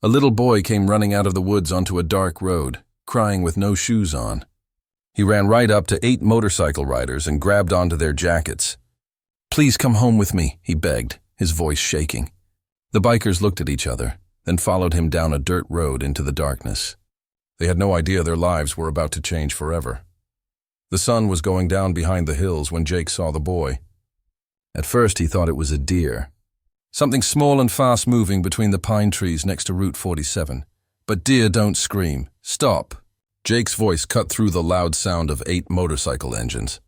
A little boy came running out of the woods onto a dark road, crying with no shoes on. He ran right up to 8 motorcycle riders and grabbed onto their jackets. "Please come home with me," he begged, his voice shaking. The bikers looked at each other, then followed him down a dirt road into the darkness. They had no idea their lives were about to change forever. The sun was going down behind the hills when Jake saw the boy. At first he thought it was a deer, something small and fast-moving between the pine trees next to Route 47. But deer don't scream. Stop. Jake's voice cut through the loud sound of 8 motorcycle engines.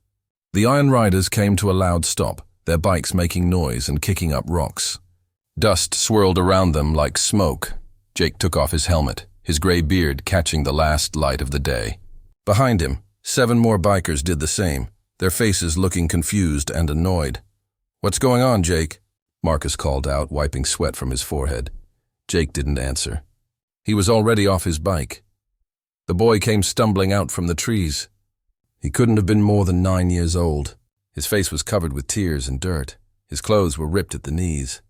The Iron Riders came to a loud stop, their bikes making noise and kicking up rocks. Dust swirled around them like smoke. Jake took off his helmet, his gray beard catching the last light of the day. Behind him, 7 more bikers did the same, their faces looking confused and annoyed. "What's going on, Jake?" Marcus called out, wiping sweat from his forehead. Jake didn't answer. He was already off his bike. The boy came stumbling out from the trees. He couldn't have been more than 9 years old. His face was covered with tears and dirt. His clothes were ripped at the knees.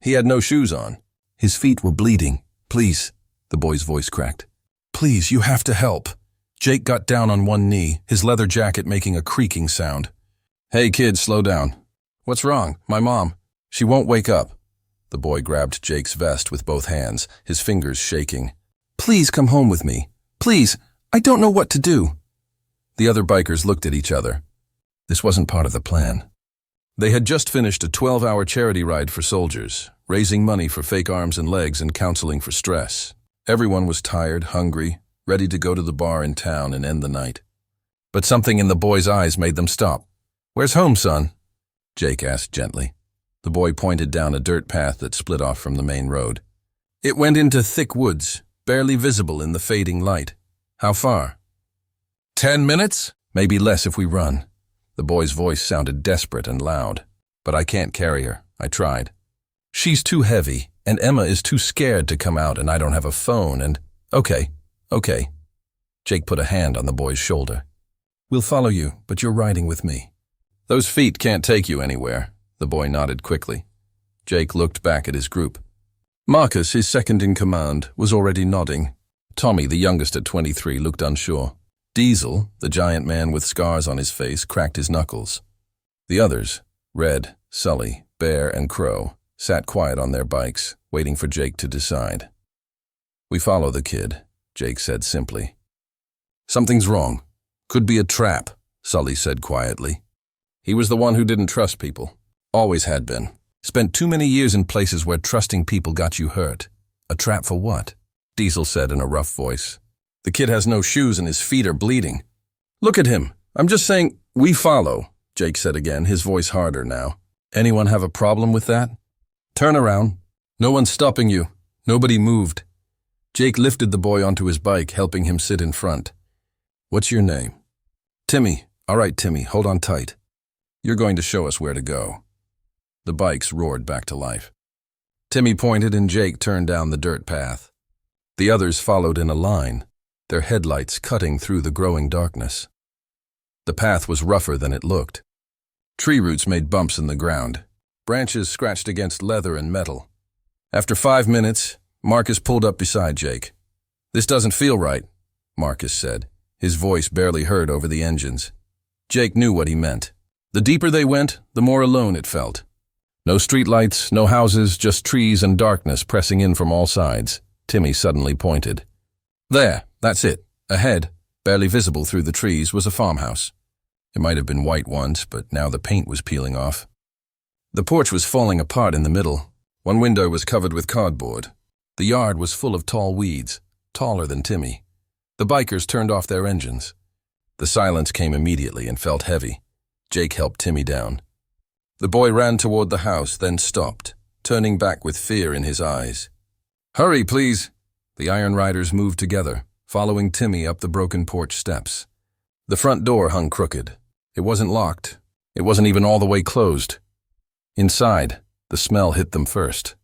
He had no shoes on. His feet were bleeding. "Please," the boy's voice cracked. "Please, you have to help." Jake got down on one knee, his leather jacket making a creaking sound. "Hey kid, slow down." "What's wrong? My mom. She won't wake up." The boy grabbed Jake's vest with both hands, his fingers shaking. "Please come home with me. Please, I don't know what to do." The other bikers looked at each other. This wasn't part of the plan. They had just finished a 12-hour charity ride for soldiers, raising money for fake arms and legs and counseling for stress. Everyone was tired, hungry, ready to go to the bar in town and end the night. But something in the boy's eyes made them stop. "Where's home, son?" Jake asked gently. The boy pointed down a dirt path that split off from the main road. It went into thick woods, barely visible in the fading light. "How far?" 10 minutes? Maybe less if we run." The boy's voice sounded desperate and loud. "But I can't carry her. I tried. She's too heavy, and Emma is too scared to come out, and I don't have a phone, and—" Okay. Jake put a hand on the boy's shoulder. "We'll follow you, but you're riding with me." "Those feet can't take you anywhere." The boy nodded quickly. Jake looked back at his group. Marcus, his second in command, was already nodding. Tommy, the youngest at 23, looked unsure. Diesel, the giant man with scars on his face, cracked his knuckles. The others, Red, Sully, Bear, and Crow, sat quiet on their bikes, waiting for Jake to decide. "We follow the kid," Jake said simply. "Something's wrong. Could be a trap," Sully said quietly. He was the one who didn't trust people. Always had been. Spent too many years in places where trusting people got you hurt. "A trap for what?" Diesel said in a rough voice. "The kid has no shoes and his feet are bleeding." "Look at him. I'm just saying, we follow," Jake said again, his voice harder now. "Anyone have a problem with that?" "Turn around. No one's stopping you." Nobody moved. Jake lifted the boy onto his bike, helping him sit in front. "What's your name?" "Timmy." "All right, Timmy, hold on tight. You're going to show us where to go." The bikes roared back to life. Timmy pointed and Jake turned down the dirt path. The others followed in a line, their headlights cutting through the growing darkness. The path was rougher than it looked. Tree roots made bumps in the ground. Branches scratched against leather and metal. After 5 minutes, Marcus pulled up beside Jake. "This doesn't feel right," Marcus said, his voice barely heard over the engines. Jake knew what he meant. The deeper they went, the more alone it felt. No streetlights, no houses, just trees and darkness pressing in from all sides. Timmy suddenly pointed. "There, that's it. Ahead, barely visible through the trees, was a farmhouse. It might have been white once, but now the paint was peeling off. The porch was falling apart in the middle. One window was covered with cardboard. The yard was full of tall weeds, taller than Timmy. The bikers turned off their engines. The silence came immediately and felt heavy. Jake helped Timmy down. The boy ran toward the house, then stopped, turning back with fear in his eyes. "Hurry, please!" The Iron Riders moved together, following Timmy up the broken porch steps. The front door hung crooked. It wasn't locked. It wasn't even all the way closed. Inside, the smell hit them first.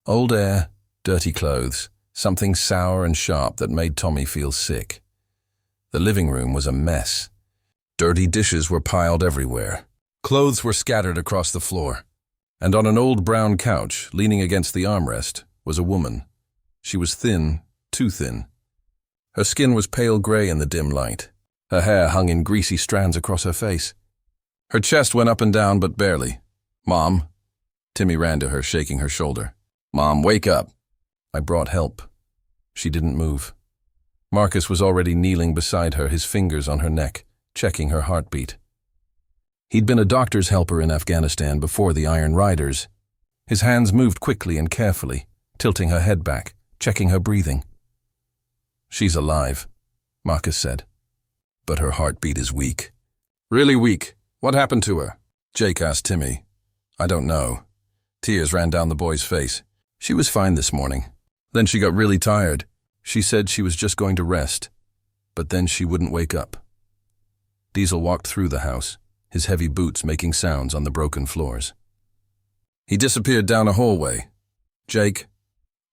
Old air, dirty clothes, something sour and sharp that made Tommy feel sick. The living room was a mess. Dirty dishes were piled everywhere. Clothes were scattered across the floor. And on an old brown couch, leaning against the armrest, was a woman. She was thin, too thin. Her skin was pale gray in the dim light. Her hair hung in greasy strands across her face. Her chest went up and down, but barely. "Mom." Timmy ran to her, shaking her shoulder. "Mom, wake up." I brought help. She didn't move. Marcus was already kneeling beside her, his fingers on her neck, checking her heartbeat. He'd been a doctor's helper in Afghanistan before the Iron Riders. His hands moved quickly and carefully, tilting her head back, checking her breathing. "She's alive," Marcus said. "But her heartbeat is weak." "Really weak? What happened to her?" Jake asked Timmy. "I don't know." Tears ran down the boy's face. "She was fine this morning. Then she got really tired. She said she was just going to rest. But then she wouldn't wake up." Diesel walked through the house, his heavy boots making sounds on the broken floors. "He disappeared down a hallway." "Jake?"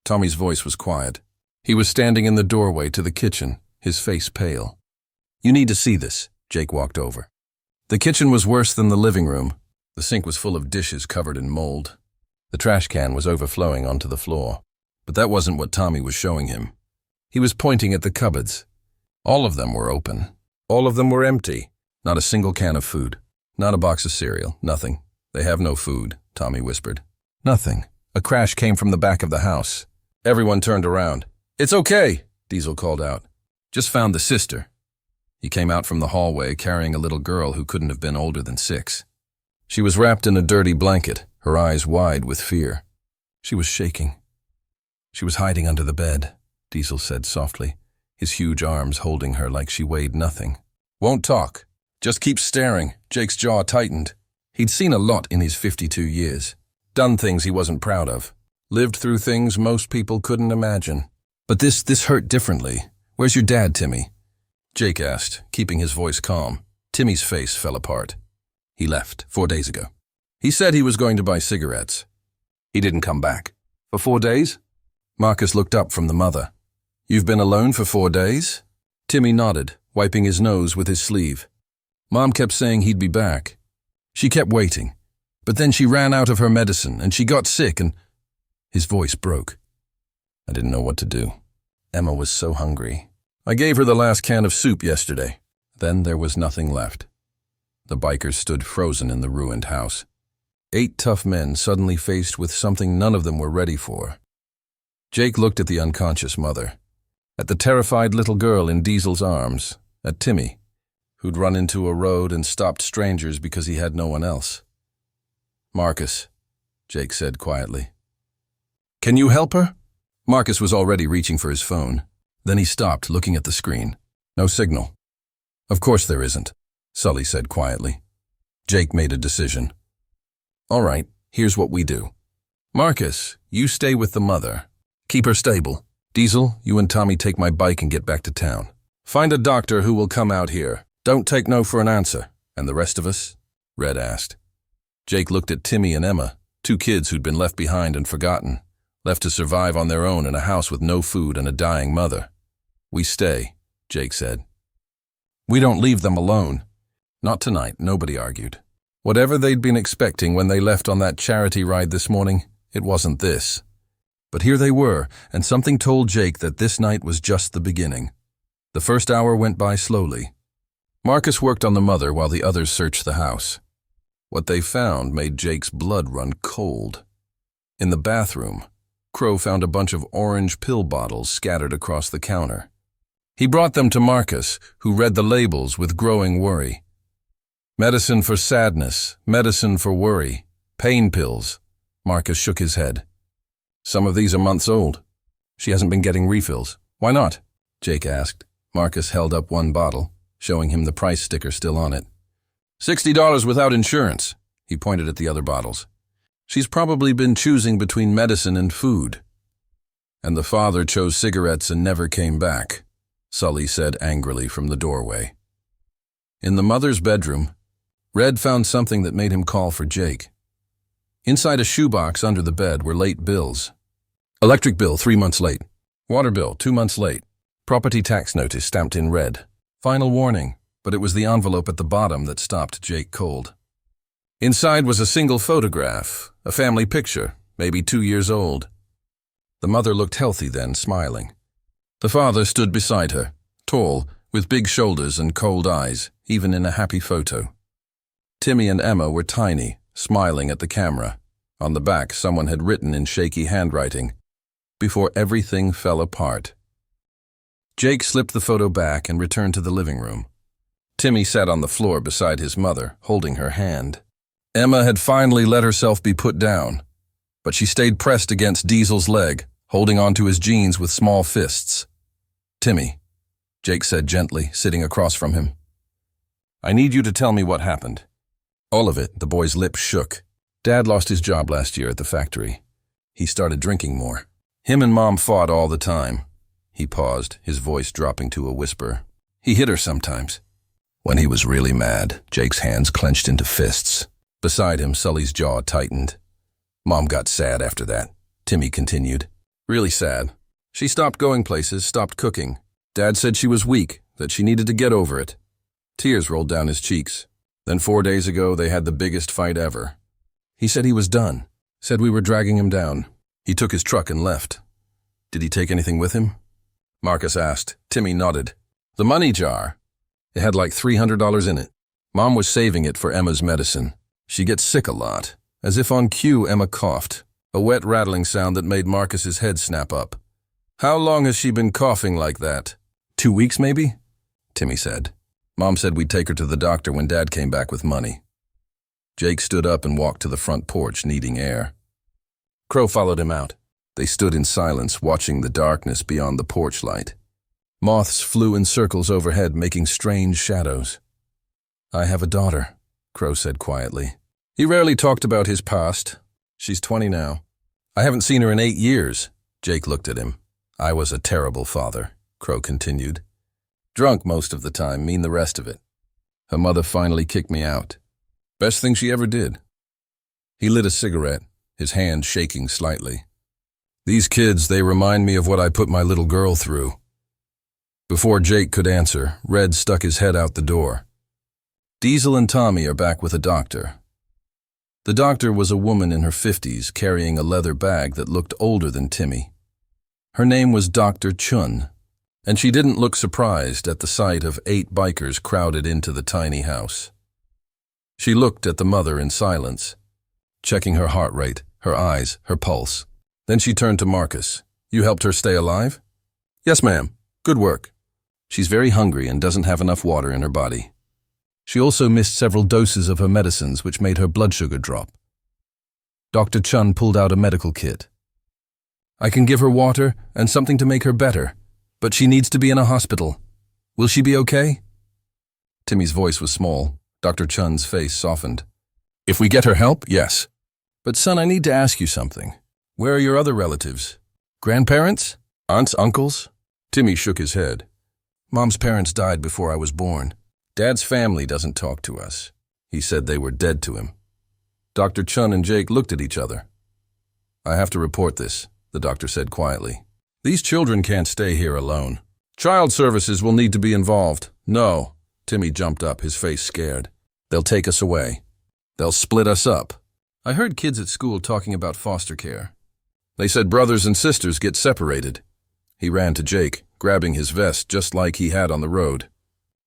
Tommy's voice was quiet. He was standing in the doorway to the kitchen, his face pale. "You need to see this." Jake walked over. The kitchen was worse than the living room. The sink was full of dishes covered in mold. The trash can was overflowing onto the floor. But that wasn't what Tommy was showing him. He was pointing at the cupboards. All of them were open. All of them were empty. Not a single can of food. Not a box of cereal. Nothing. "They have no food," Tommy whispered. "Nothing." A crash came from the back of the house. Everyone turned around. "It's okay," Diesel called out. "Just found the sister." He came out from the hallway carrying a little girl who couldn't have been older than 6. She was wrapped in a dirty blanket, her eyes wide with fear. She was shaking. "She was hiding under the bed," Diesel said softly, his huge arms holding her like she weighed nothing. "Won't talk. Just keeps staring." Jake's jaw tightened. He'd seen a lot in his 52 years. Done things he wasn't proud of. Lived through things most people couldn't imagine. But this hurt differently. "Where's your dad, Timmy?" Jake asked, keeping his voice calm. Timmy's face fell apart. "He left 4 days ago. He said he was going to buy cigarettes. He didn't come back." "For 4 days?" Marcus looked up from the mother. "You've been alone for 4 days?" Timmy nodded, wiping his nose with his sleeve. "Mom kept saying he'd be back. She kept waiting. But then she ran out of her medicine, and she got sick, and—" His voice broke. I didn't know what to do. Emma was so hungry. "I gave her the last can of soup yesterday." Then there was nothing left. The bikers stood frozen in the ruined house. 8 tough men suddenly faced with something none of them were ready for. Jake looked at the unconscious mother, at the terrified little girl in Diesel's arms, at Timmy, who'd run into a road and stopped strangers because he had no one else. "Marcus," Jake said quietly. "Can you help her?" Marcus was already reaching for his phone. Then he stopped, looking at the screen. "No signal." "Of course there isn't," Sully said quietly. Jake made a decision. "All right, here's what we do. Marcus, you stay with the mother. Keep her stable. Diesel, you and Tommy take my bike and get back to town. Find a doctor who will come out here. Don't take no for an answer." "And the rest of us?" Red asked. Jake looked at Timmy and Emma, 2 kids who'd been left behind and forgotten, left to survive on their own in a house with no food and a dying mother. "We stay," Jake said. "We don't leave them alone." "Not tonight," nobody argued. Whatever they'd been expecting when they left on that charity ride this morning, it wasn't this. But here they were, and something told Jake that this night was just the beginning. The first hour went by slowly. Marcus worked on the mother while the others searched the house. What they found made Jake's blood run cold. In the bathroom, Crow found a bunch of orange pill bottles scattered across the counter. He brought them to Marcus, who read the labels with growing worry. "Medicine for sadness, medicine for worry, pain pills." Marcus shook his head. "Some of these are months old. She hasn't been getting refills." "Why not?" Jake asked. Marcus held up one bottle, showing him the price sticker still on it. $60 without insurance." He pointed at the other bottles. "She's probably been choosing between medicine and food." "And the father chose cigarettes and never came back," Sully said angrily from the doorway. In the mother's bedroom, Red found something that made him call for Jake. Inside a shoebox under the bed were late bills. Electric bill 3 months late. Water bill 2 months late. Property tax notice stamped in red. Final warning, but it was the envelope at the bottom that stopped Jake cold. Inside was a single photograph, a family picture, maybe 2 years old. The mother looked healthy then, smiling. The father stood beside her, tall, with big shoulders and cold eyes, even in a happy photo. Timmy and Emma were tiny, smiling at the camera. On the back, someone had written in shaky handwriting, "Before everything fell apart." Jake slipped the photo back and returned to the living room. Timmy sat on the floor beside his mother, holding her hand. Emma had finally let herself be put down, but she stayed pressed against Diesel's leg, holding onto his jeans with small fists. "Timmy," Jake said gently, sitting across from him. "I need you to tell me what happened." All of it. The boy's lips shook. Dad lost his job last year at the factory. He started drinking more. Him and Mom fought all the time. He paused, his voice dropping to a whisper. He hit her sometimes. When he was really mad, Jake's hands clenched into fists. Beside him, Sully's jaw tightened. Mom got sad after that, Timmy continued. Really sad. She stopped going places, stopped cooking. Dad said she was weak, that she needed to get over it. Tears rolled down his cheeks. Then 4 days ago, they had the biggest fight ever. He said he was done, said we were dragging him down. He took his truck and left. Did he take anything with him? Marcus asked. Timmy nodded. The money jar. It had like $300 in it. Mom was saving it for Emma's medicine. She gets sick a lot. As if on cue, Emma coughed, a wet rattling sound that made Marcus's head snap up. How long has she been coughing like that? 2 weeks, maybe? Timmy said. Mom said we'd take her to the doctor when Dad came back with money. Jake stood up and walked to the front porch, needing air. Crow followed him out. They stood in silence, watching the darkness beyond the porch light. Moths flew in circles overhead, making strange shadows. I have a daughter, Crow said quietly. He rarely talked about his past. She's 20 now. I haven't seen her in 8 years. Jake looked at him. I was a terrible father, Crow continued. Drunk most of the time, mean the rest of it. Her mother finally kicked me out. Best thing she ever did. He lit a cigarette, his hand shaking slightly. These kids, they remind me of what I put my little girl through. Before Jake could answer, Red stuck his head out the door. Diesel and Tommy are back with a doctor. The doctor was a woman in her 50s carrying a leather bag that looked older than Timmy. Her name was Dr. Chun, and she didn't look surprised at the sight of 8 bikers crowded into the tiny house. She looked at the mother in silence, checking her heart rate, her eyes, her pulse. Then she turned to Marcus. You helped her stay alive? Yes, ma'am. Good work. She's very hungry and doesn't have enough water in her body. She also missed several doses of her medicines, which made her blood sugar drop. Dr. Chun pulled out a medical kit. I can give her water and something to make her better, but she needs to be in a hospital. Will she be okay? Timmy's voice was small. Dr. Chun's face softened. If we get her help, yes. But son, I need to ask you something. Where are your other relatives? Grandparents? Aunts, uncles? Timmy shook his head. Mom's parents died before I was born. Dad's family doesn't talk to us. He said they were dead to him. Dr. Chun and Jake looked at each other. I have to report this, the doctor said quietly. These children can't stay here alone. Child services will need to be involved. No. Timmy jumped up, his face scared. They'll take us away. They'll split us up. I heard kids at school talking about foster care. They said brothers and sisters get separated. He ran to Jake, grabbing his vest just like he had on the road.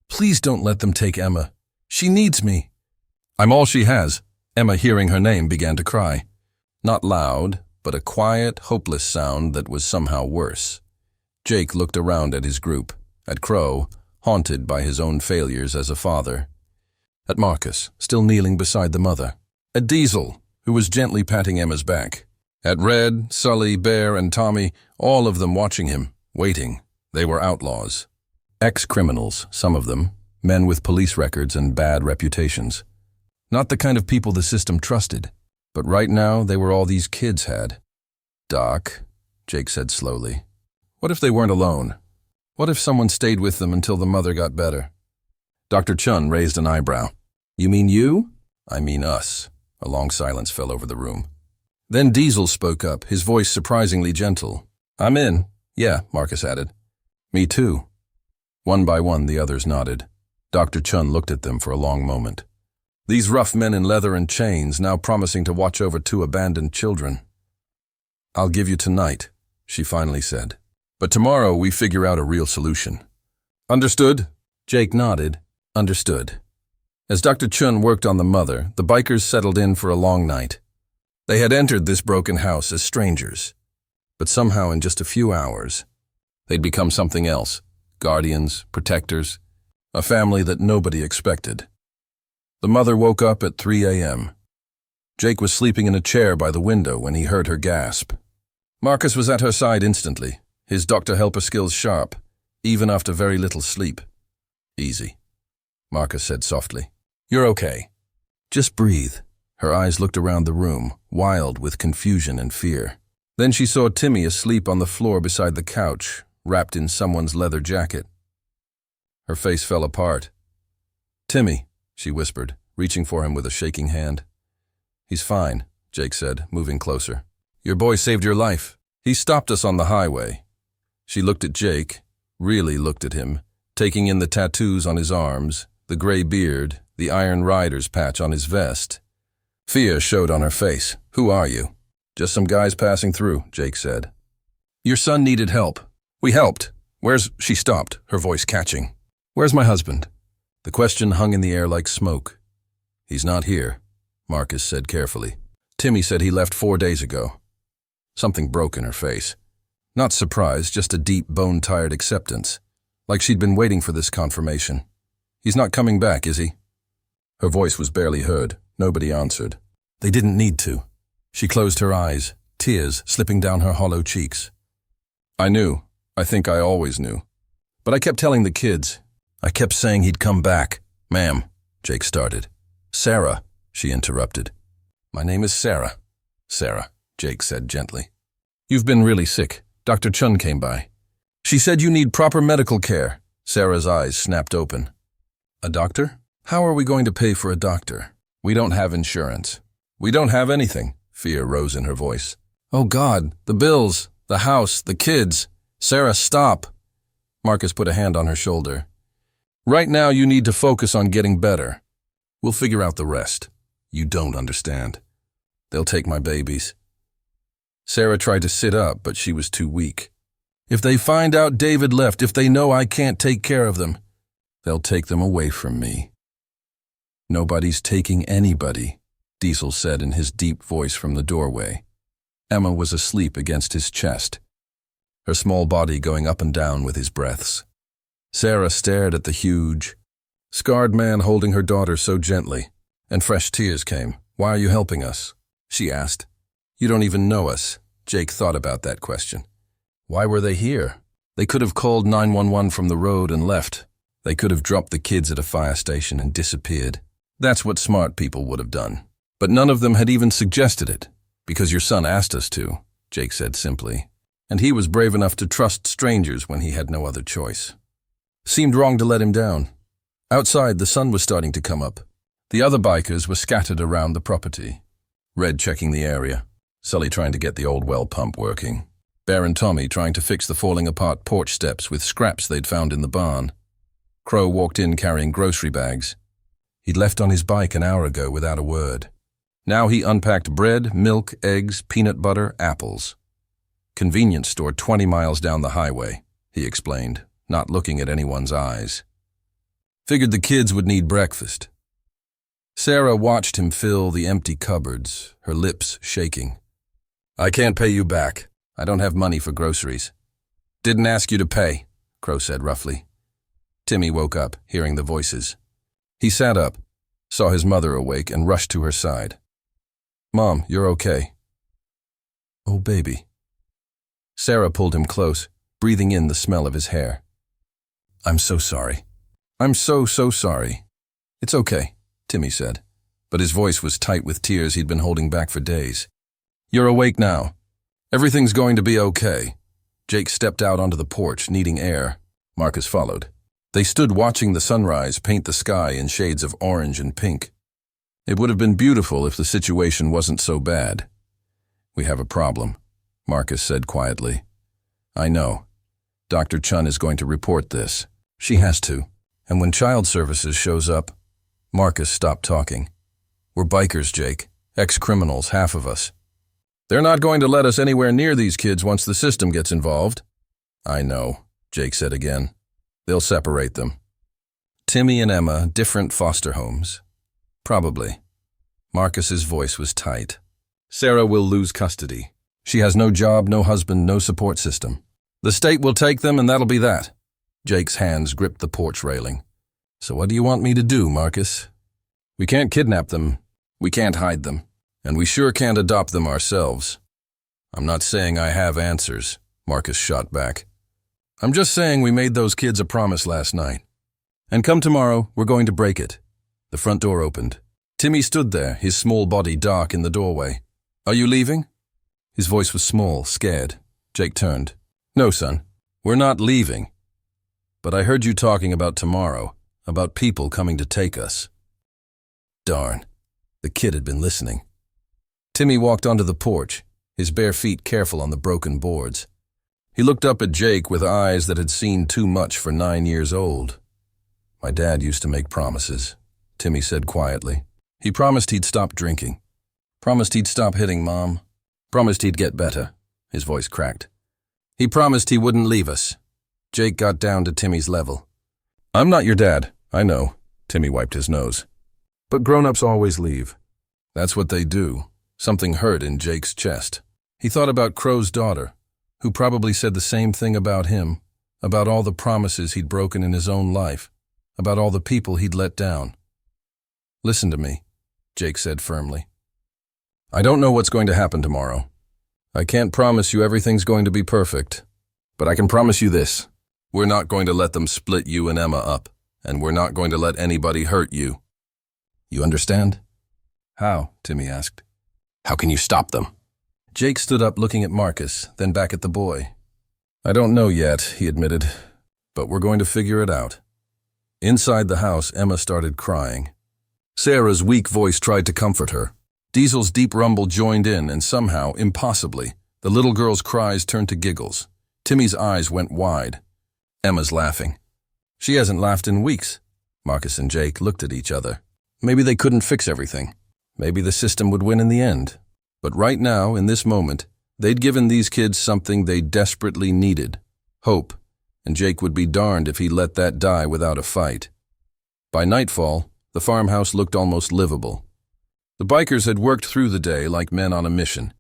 Please don't let them take Emma. She needs me. I'm all she has. Emma, hearing her name, began to cry. Not loud, but a quiet, hopeless sound that was somehow worse. Jake looked around at his group, at Crow, haunted by his own failures as a father, at Marcus, still kneeling beside the mother, at Diesel, who was gently patting Emma's back, at Red, Sully, Bear, and Tommy, all of them watching him, waiting. They were outlaws. Ex-criminals, some of them, men with police records and bad reputations. Not the kind of people the system trusted, but right now they were all these kids had. Doc, Jake said slowly, what if they weren't alone? What if someone stayed with them until the mother got better? Dr. Chun raised an eyebrow. You mean you? I mean us. A long silence fell over the room. Then Diesel spoke up, his voice surprisingly gentle. I'm in. Yeah, Marcus added. Me too. One by one, the others nodded. Dr. Chun looked at them for a long moment. These rough men in leather and chains, now promising to watch over 2 abandoned children. I'll give you tonight, she finally said. But tomorrow we figure out a real solution. Understood? Jake nodded. Understood. As Dr. Chun worked on the mother, the bikers settled in for a long night. They had entered this broken house as strangers, but somehow in just a few hours, they'd become something else. Guardians, protectors, a family that nobody expected. The mother woke up at 3 a.m. Jake was sleeping in a chair by the window when he heard her gasp. Marcus was at her side instantly, his doctor-helper skills sharp, even after very little sleep. Easy, Marcus said softly. You're okay. Just breathe. Her eyes looked around the room, wild with confusion and fear. Then she saw Timmy asleep on the floor beside the couch, wrapped in someone's leather jacket. Her face fell apart. Timmy, she whispered, reaching for him with a shaking hand. He's fine, Jake said, moving closer. Your boy saved your life. He stopped us on the highway. She looked at Jake, really looked at him, taking in the tattoos on his arms, the gray beard, the Iron Rider's patch on his vest. Fear showed on her face. Who are you? Just some guys passing through, Jake said. Your son needed help. We helped. She stopped, her voice catching. Where's my husband? The question hung in the air like smoke. He's not here, Marcus said carefully. Timmy said he left 4 days ago. Something broke in her face. Not surprise, just a deep, bone-tired acceptance, like she'd been waiting for this confirmation. He's not coming back, is he? Her voice was barely heard. Nobody answered. They didn't need to. She closed her eyes, tears slipping down her hollow cheeks. I knew. I think I always knew. But I kept telling the kids. I kept saying he'd come back. Ma'am, Jake started. Sarah, she interrupted. My name is Sarah. Sarah, Jake said gently. You've been really sick. Dr. Chun came by. She said you need proper medical care. Sarah's eyes snapped open. A doctor? How are we going to pay for a doctor? We don't have insurance. We don't have anything. Fear rose in her voice. Oh God, the bills, the house, the kids. Sarah, stop. Marcus put a hand on her shoulder. Right now you need to focus on getting better. We'll figure out the rest. You don't understand. They'll take my babies. Sarah tried to sit up, but she was too weak. If they find out David left, if they know I can't take care of them, they'll take them away from me. Nobody's taking anybody, Diesel said in his deep voice from the doorway. Emma was asleep against his chest, her small body going up and down with his breaths. Sarah stared at the huge, scarred man holding her daughter so gently, and fresh tears came. Why are you helping us? She asked. You don't even know us. Jake thought about that question. Why were they here? They could have called 911 from the road and left. They could have dropped the kids at a fire station and disappeared. That's what smart people would have done. But none of them had even suggested it. Because your son asked us to, Jake said simply. And he was brave enough to trust strangers when he had no other choice. Seemed wrong to let him down. Outside, the sun was starting to come up. The other bikers were scattered around the property. Red checking the area. Sully trying to get the old well pump working. Bear and Tommy trying to fix the falling-apart porch steps with scraps they'd found in the barn. Crow walked in carrying grocery bags. He'd left on his bike an hour ago without a word. Now he unpacked bread, milk, eggs, peanut butter, apples. Convenience store 20 miles down the highway, he explained, not looking at anyone's eyes. Figured the kids would need breakfast. Sarah watched him fill the empty cupboards, her lips shaking. I can't pay you back. I don't have money for groceries. Didn't ask you to pay, Crow said roughly. Timmy woke up, hearing the voices. He sat up, saw his mother awake, and rushed to her side. Mom, you're okay. Oh, baby. Sarah pulled him close, breathing in the smell of his hair. I'm so sorry. I'm so sorry. It's okay, Timmy said, but his voice was tight with tears he'd been holding back for days. You're awake now. Everything's going to be okay. Jake stepped out onto the porch, needing air. Marcus followed. They stood watching the sunrise paint the sky in shades of orange and pink. It would have been beautiful if the situation wasn't so bad. We have a problem, Marcus said quietly. I know. Dr. Chun is going to report this. She has to. And when child services shows up, Marcus stopped talking. We're bikers, Jake. Ex-criminals, half of us. They're not going to let us anywhere near these kids once the system gets involved. I know, Jake said again. They'll separate them. Timmy and Emma, different foster homes. Probably. Marcus's voice was tight. Sarah will lose custody. She has no job, no husband, no support system. The state will take them and that'll be that. Jake's hands gripped the porch railing. So what do you want me to do, Marcus? We can't kidnap them. We can't hide them. And we sure can't adopt them ourselves. I'm not saying I have answers, Marcus shot back. I'm just saying we made those kids a promise last night. And come tomorrow, we're going to break it. The front door opened. Timmy stood there, his small body dark in the doorway. Are you leaving? His voice was small, scared. Jake turned. No, son, we're not leaving. But I heard you talking about tomorrow, about people coming to take us. Darn, the kid had been listening. Timmy walked onto the porch, his bare feet careful on the broken boards. He looked up at Jake with eyes that had seen too much for 9 years old. My dad used to make promises, Timmy said quietly. He promised he'd stop drinking. Promised he'd stop hitting Mom. Promised he'd get better. His voice cracked. He promised he wouldn't leave us. Jake got down to Timmy's level. I'm not your dad, I know. Timmy wiped his nose. But grown-ups always leave. That's what they do. Something hurt in Jake's chest. He thought about Crow's daughter, who probably said the same thing about him, about all the promises he'd broken in his own life, about all the people he'd let down. Listen to me, Jake said firmly. I don't know what's going to happen tomorrow. I can't promise you everything's going to be perfect, but I can promise you this. We're not going to let them split you and Emma up, and we're not going to let anybody hurt you. You understand? How? Timmy asked. How can you stop them? Jake stood up looking at Marcus, then back at the boy. I don't know yet, he admitted, but we're going to figure it out. Inside the house, Emma started crying. Sarah's weak voice tried to comfort her. Diesel's deep rumble joined in, and somehow, impossibly, the little girl's cries turned to giggles. Timmy's eyes went wide. Emma's laughing. She hasn't laughed in weeks. Marcus and Jake looked at each other. Maybe they couldn't fix everything. Maybe the system would win in the end. But right now, in this moment, they'd given these kids something they desperately needed. Hope. And Jake would be darned if he let that die without a fight. By nightfall, the farmhouse looked almost livable. The bikers had worked through the day like men on a mission.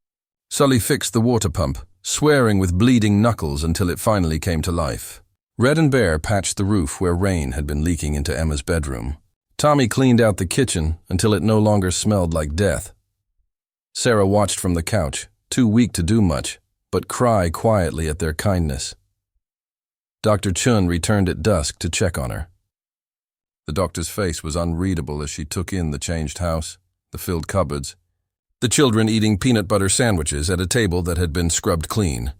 Sully fixed the water pump, swearing with bleeding knuckles until it finally came to life. Red and Bear patched the roof where rain had been leaking into Emma's bedroom. Tommy cleaned out the kitchen until it no longer smelled like death. Sarah watched from the couch, too weak to do much, but cry quietly at their kindness. Dr. Chun returned at dusk to check on her. The doctor's face was unreadable as she took in the changed house, the filled cupboards, the children eating peanut butter sandwiches at a table that had been scrubbed clean.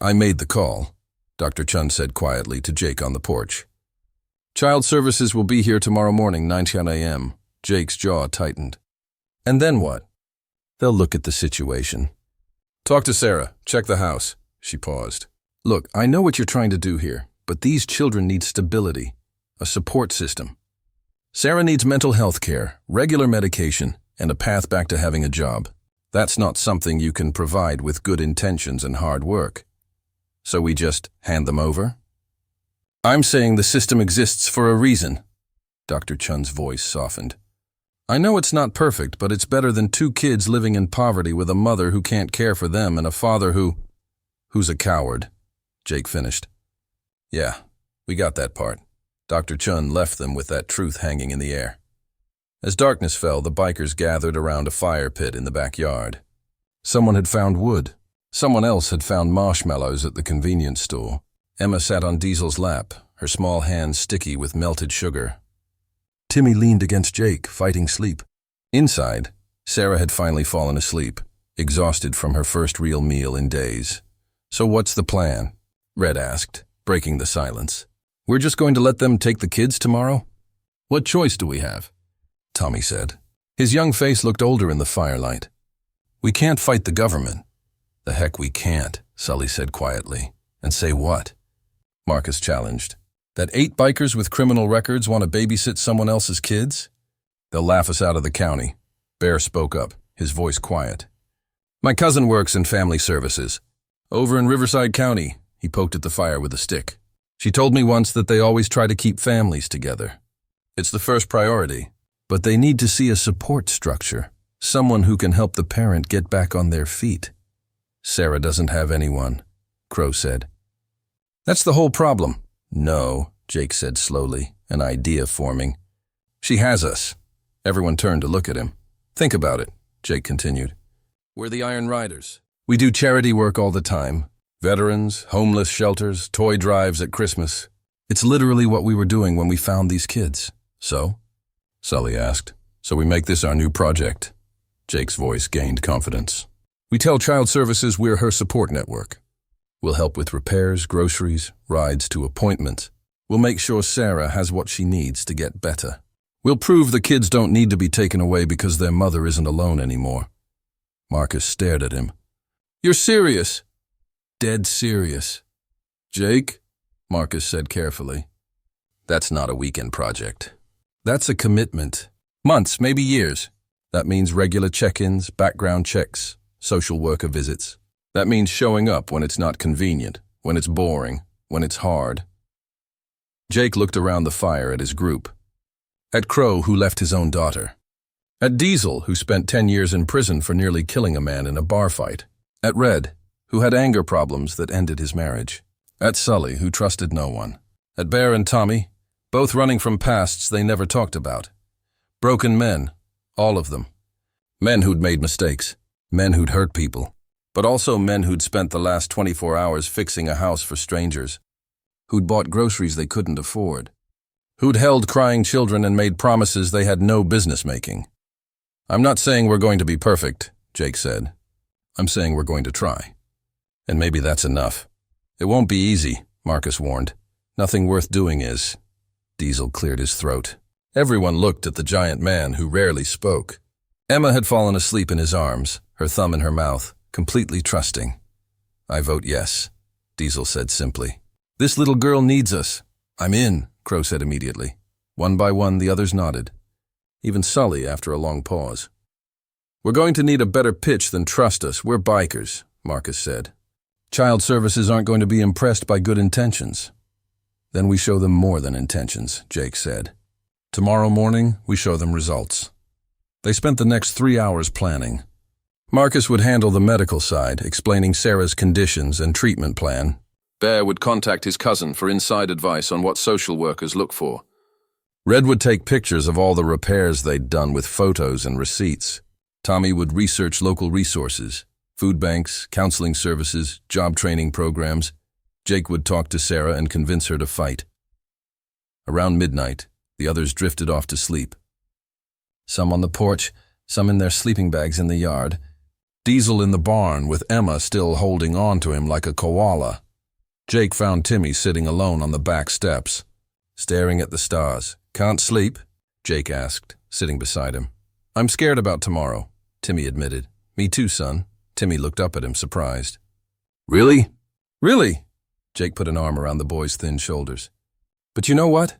I made the call, Dr. Chun said quietly to Jake on the porch. Child Services will be here tomorrow morning, 9 a.m. Jake's jaw tightened. And then what? They'll look at the situation. Talk to Sarah. Check the house. She paused. Look, I know what you're trying to do here, but these children need stability, a support system. Sarah needs mental health care, regular medication, and a path back to having a job. That's not something you can provide with good intentions and hard work. So we just hand them over? I'm saying the system exists for a reason. Dr. Chun's voice softened. I know it's not perfect, but it's better than 2 kids living in poverty with a mother who can't care for them and a father who's a coward, Jake finished. Yeah, we got that part. Dr. Chun left them with that truth hanging in the air. As darkness fell, the bikers gathered around a fire pit in the backyard. Someone had found wood. Someone else had found marshmallows at the convenience store. Emma sat on Diesel's lap, her small hands sticky with melted sugar. Timmy leaned against Jake, fighting sleep. Inside, Sarah had finally fallen asleep, exhausted from her first real meal in days. So what's the plan? Red asked, breaking the silence. We're just going to let them take the kids tomorrow? What choice do we have? Tommy said. His young face looked older in the firelight. We can't fight the government. The heck we can't, Sully said quietly. And say what? Marcus challenged. That 8 bikers with criminal records want to babysit someone else's kids? They'll laugh us out of the county. Bear spoke up, his voice quiet. My cousin works in family services. Over in Riverside County, he poked at the fire with a stick. She told me once that they always try to keep families together. It's the first priority, but they need to see a support structure, someone who can help the parent get back on their feet. Sarah doesn't have anyone, Crow said. That's the whole problem. No, Jake said slowly, an idea forming. She has us. Everyone turned to look at him. Think about it, Jake continued. We're the Iron Riders. We do charity work all the time. Veterans, homeless shelters, toy drives at Christmas. It's literally what we were doing when we found these kids. So? Sully asked. So we make this our new project. Jake's voice gained confidence. We tell Child Services we're her support network. We'll help with repairs, groceries, rides to appointments. We'll make sure Sarah has what she needs to get better. We'll prove the kids don't need to be taken away because their mother isn't alone anymore. Marcus stared at him. You're serious? Dead serious. Jake, Marcus said carefully. That's not a weekend project. That's a commitment. Months, maybe years. That means regular check-ins, background checks, social worker visits. That means showing up when it's not convenient, when it's boring, when it's hard. Jake looked around the fire at his group. At Crow, who left his own daughter. At Diesel, who spent 10 years in prison for nearly killing a man in a bar fight. At Red, who had anger problems that ended his marriage. At Sully, who trusted no one. At Bear and Tommy, both running from pasts they never talked about. Broken men, all of them. Men who'd made mistakes, men who'd hurt people, but also men who'd spent the last 24 hours fixing a house for strangers, who'd bought groceries they couldn't afford, who'd held crying children and made promises they had no business making. I'm not saying we're going to be perfect, Jake said. I'm saying we're going to try. And maybe that's enough. It won't be easy, Marcus warned. Nothing worth doing is. Diesel cleared his throat. Everyone looked at the giant man who rarely spoke. Emma had fallen asleep in his arms, her thumb in her mouth, completely trusting. I vote yes, Diesel said simply. This little girl needs us. I'm in, Crow said immediately. One by one, the others nodded. Even Sully after a long pause. We're going to need a better pitch than trust us. We're bikers, Marcus said. Child Services aren't going to be impressed by good intentions. Then we show them more than intentions, Jake said. Tomorrow morning, we show them results. They spent the next 3 hours planning. Marcus would handle the medical side, explaining Sarah's conditions and treatment plan. Bear would contact his cousin for inside advice on what social workers look for. Red would take pictures of all the repairs they'd done with photos and receipts. Tommy would research local resources, food banks, counseling services, job training programs. Jake would talk to Sarah and convince her to fight. Around midnight, the others drifted off to sleep. Some on the porch, some in their sleeping bags in the yard. Diesel in the barn with Emma still holding on to him like a koala. Jake found Timmy sitting alone on the back steps, staring at the stars. Can't sleep? Jake asked, sitting beside him. I'm scared about tomorrow, Timmy admitted. Me too, son. Timmy looked up at him, surprised. Really? Really? Jake put an arm around the boy's thin shoulders. But you know what?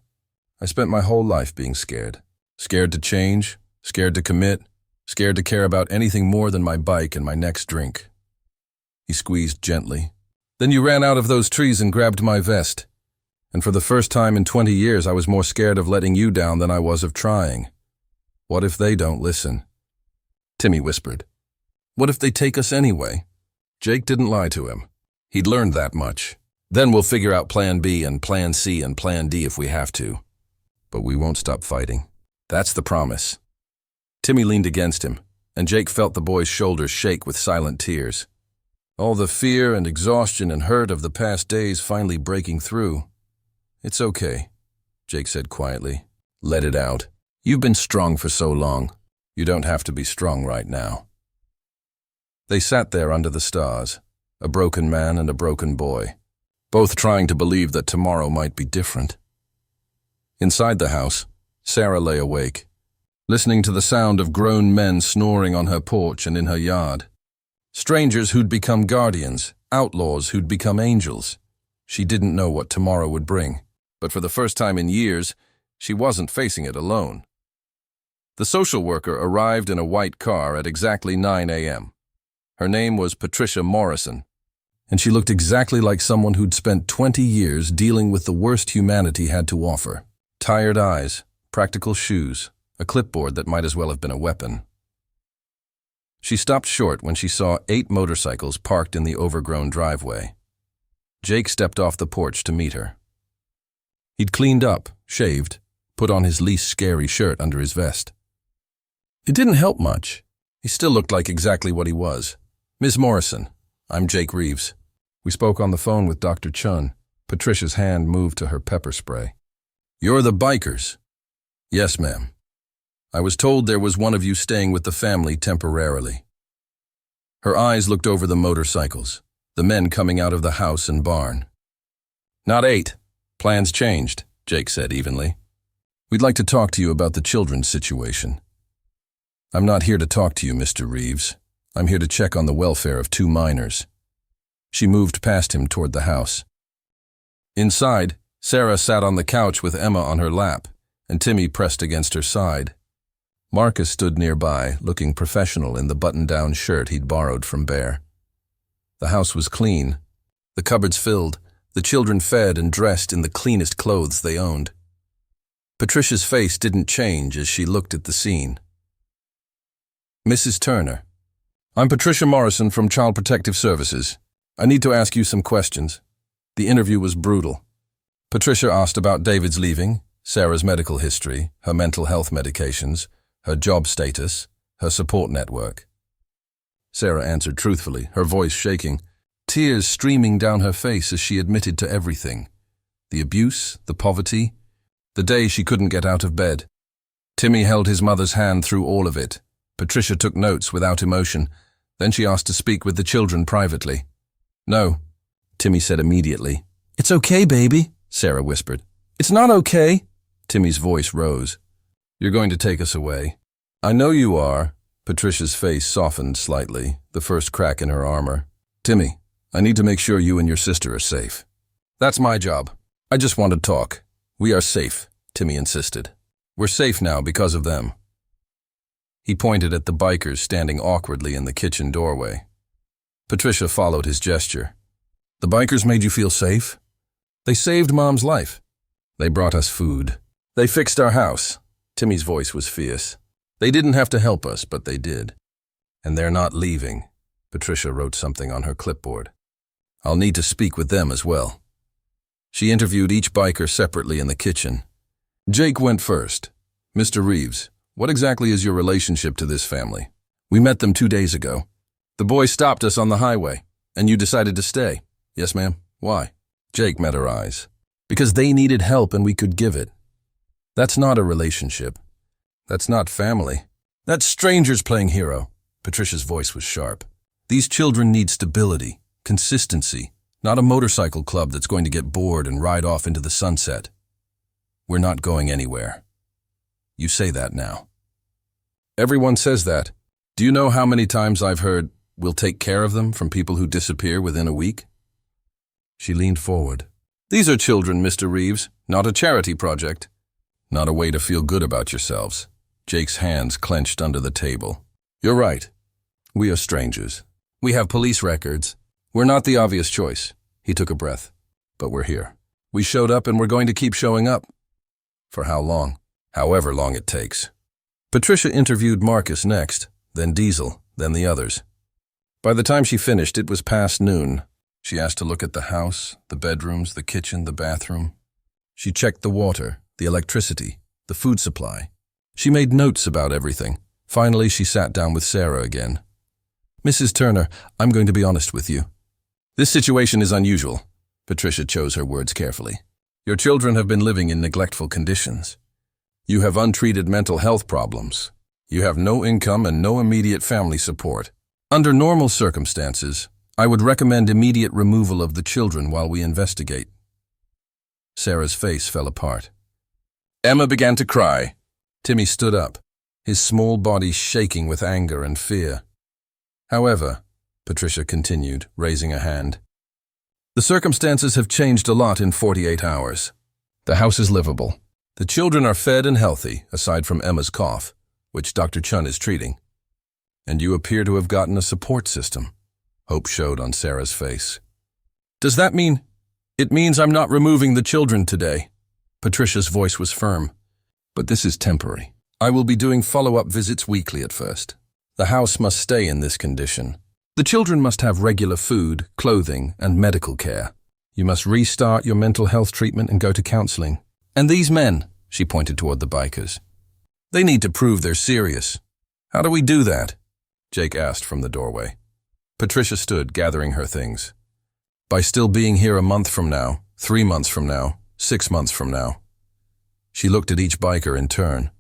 I spent my whole life being scared. Scared to change, scared to commit, scared to care about anything more than my bike and my next drink. He squeezed gently. Then you ran out of those trees and grabbed my vest. And for the first time in 20 years, I was more scared of letting you down than I was of trying. What if they don't listen? Timmy whispered. What if they take us anyway? Jake didn't lie to him. He'd learned that much. Then we'll figure out Plan B and Plan C and Plan D if we have to. But we won't stop fighting. That's the promise. Timmy leaned against him, and Jake felt the boy's shoulders shake with silent tears. All the fear and exhaustion and hurt of the past days finally breaking through. It's okay, Jake said quietly. Let it out. You've been strong for so long. You don't have to be strong right now. They sat there under the stars, a broken man and a broken boy, both trying to believe that tomorrow might be different. Inside the house, Sarah lay awake, listening to the sound of grown men snoring on her porch and in her yard. Strangers who'd become guardians, outlaws who'd become angels. She didn't know what tomorrow would bring, but for the first time in years, she wasn't facing it alone. The social worker arrived in a white car at exactly 9 a.m. Her name was Patricia Morrison, and she looked exactly like someone who'd spent 20 years dealing with the worst humanity had to offer. Tired eyes, practical shoes, a clipboard that might as well have been a weapon. She stopped short when she saw 8 motorcycles parked in the overgrown driveway. Jake stepped off the porch to meet her. He'd cleaned up, shaved, put on his least scary shirt under his vest. It didn't help much. He still looked like exactly what he was. Ms. Morrison, I'm Jake Reeves. We spoke on the phone with Dr. Chun. Patricia's hand moved to her pepper spray. You're the bikers. Yes, ma'am. I was told there was one of you staying with the family temporarily. Her eyes looked over the motorcycles, the men coming out of the house and barn. Not 8. Plans changed, Jake said evenly. We'd like to talk to you about the children's situation. I'm not here to talk to you, Mr. Reeves. I'm here to check on the welfare of 2 minors. She moved past him toward the house. Inside, Sarah sat on the couch with Emma on her lap, and Timmy pressed against her side. Marcus stood nearby, looking professional in the button-down shirt he'd borrowed from Bear. The house was clean, the cupboards filled, the children fed and dressed in the cleanest clothes they owned. Patricia's face didn't change as she looked at the scene. Mrs. Turner, I'm Patricia Morrison from Child Protective Services. I need to ask you some questions. The interview was brutal. Patricia asked about David's leaving, Sarah's medical history, her mental health medications, her job status, her support network. Sarah answered truthfully, her voice shaking, tears streaming down her face as she admitted to everything. The abuse, the poverty, the day she couldn't get out of bed. Timmy held his mother's hand through all of it. Patricia took notes without emotion. Then she asked to speak with the children privately. No, Timmy said immediately. It's okay, baby, Sarah whispered. It's not okay. Timmy's voice rose. You're going to take us away. I know you are. Patricia's face softened slightly, the first crack in her armor. Timmy, I need to make sure you and your sister are safe. That's my job. I just want to talk. We are safe, Timmy insisted. We're safe now because of them. He pointed at the bikers standing awkwardly in the kitchen doorway. Patricia followed his gesture. The bikers made you feel safe? They saved Mom's life. They brought us food. They fixed our house. Timmy's voice was fierce. They didn't have to help us, but they did. And they're not leaving. Patricia wrote something on her clipboard. I'll need to speak with them as well. She interviewed each biker separately in the kitchen. Jake went first. Mr. Reeves, what exactly is your relationship to this family? We met them 2 days ago. The boy stopped us on the highway, and you decided to stay. Yes, ma'am. Why? Jake met her eyes. Because they needed help and we could give it. That's not a relationship. That's not family. That's strangers playing hero. Patricia's voice was sharp. These children need stability, consistency, not a motorcycle club that's going to get bored and ride off into the sunset. We're not going anywhere. You say that now. Everyone says that. Do you know how many times I've heard, we'll take care of them from people who disappear within a week? She leaned forward. These are children, Mr. Reeves, not a charity project. Not a way to feel good about yourselves. Jake's hands clenched under the table. You're right. We are strangers. We have police records. We're not the obvious choice. He took a breath. But we're here. We showed up and we're going to keep showing up. For how long? However long it takes. Patricia interviewed Marcus next, then Diesel, then the others. By the time she finished, it was past noon. She asked to look at the house, the bedrooms, the kitchen, the bathroom. She checked the water, the electricity, the food supply. She made notes about everything. Finally, she sat down with Sarah again. Mrs. Turner, I'm going to be honest with you. This situation is unusual. Patricia chose her words carefully. Your children have been living in neglectful conditions. You have untreated mental health problems. You have no income and no immediate family support. Under normal circumstances, I would recommend immediate removal of the children while we investigate. Sarah's face fell apart. Emma began to cry. Timmy stood up, his small body shaking with anger and fear. However, Patricia continued, raising a hand, the circumstances have changed a lot in 48 hours. The house is livable. The children are fed and healthy, aside from Emma's cough, which Dr. Chun is treating. And you appear to have gotten a support system. Hope showed on Sarah's face. Does that mean? It means I'm not removing the children today. Patricia's voice was firm. But this is temporary. I will be doing follow-up visits weekly at first. The house must stay in this condition. The children must have regular food, clothing, and medical care. You must restart your mental health treatment and go to counseling. And these men, she pointed toward the bikers, they need to prove they're serious. How do we do that? Jake asked from the doorway. Patricia stood, gathering her things. By still being here a month from now, 3 months from now, 6 months from now. She looked at each biker in turn.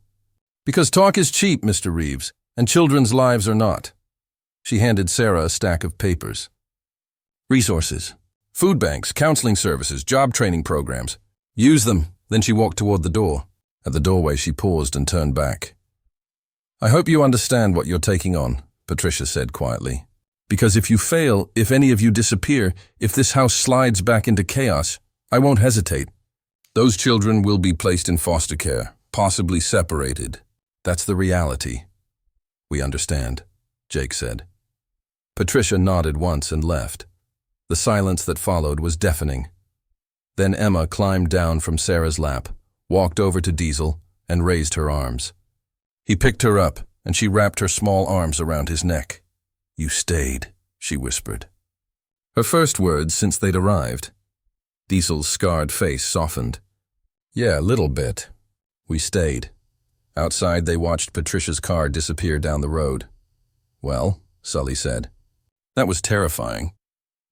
Because talk is cheap, Mr. Reeves, and children's lives are not. She handed Sarah a stack of papers. Resources. Food banks, counseling services, job training programs. Use them. Then she walked toward the door. At the doorway, she paused and turned back. I hope you understand what you're taking on, Patricia said quietly. Because if you fail, if any of you disappear, if this house slides back into chaos, I won't hesitate. Those children will be placed in foster care, possibly separated. That's the reality. We understand, Jake said. Patricia nodded once and left. The silence that followed was deafening. Then Emma climbed down from Sarah's lap, walked over to Diesel, and raised her arms. He picked her up, and she wrapped her small arms around his neck. You stayed, she whispered. Her first words since they'd arrived. Diesel's scarred face softened. Yeah, a little bit. We stayed. Outside, they watched Patricia's car disappear down the road. Well, Sully said. That was terrifying.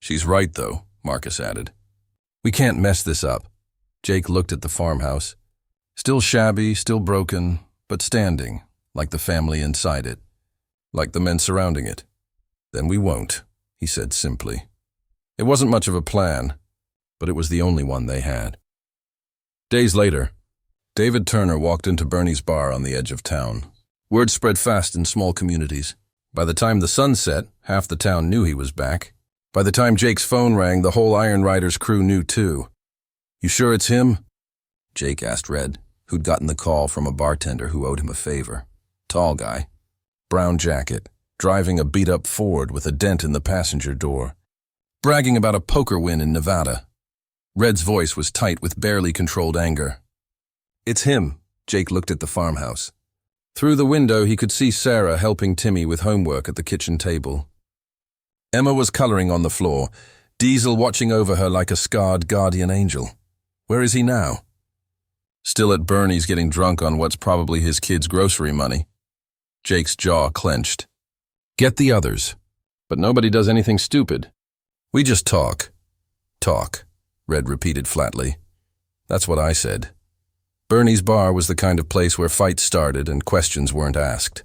She's right, though, Marcus added. We can't mess this up. Jake looked at the farmhouse. Still shabby, still broken, but standing, like the family inside it, like the men surrounding it. Then we won't, he said simply. It wasn't much of a plan, but it was the only one they had. Days later, David Turner walked into Bernie's bar on the edge of town. Word spread fast in small communities. By the time the sun set, half the town knew he was back. By the time Jake's phone rang, the whole Iron Riders crew knew too. You sure it's him? Jake asked Red, who'd gotten the call from a bartender who owed him a favor. Tall guy, brown jacket, driving a beat-up Ford with a dent in the passenger door, bragging about a poker win in Nevada. Red's voice was tight with barely controlled anger. It's him, Jake looked at the farmhouse. Through the window, he could see Sarah helping Timmy with homework at the kitchen table. Emma was coloring on the floor, Diesel watching over her like a scarred guardian angel. Where is he now? Still at Bernie's getting drunk on what's probably his kid's grocery money. Jake's jaw clenched. Get the others. But nobody does anything stupid. We just talk. Talk, Red repeated flatly. That's what I said. Bernie's bar was the kind of place where fights started and questions weren't asked.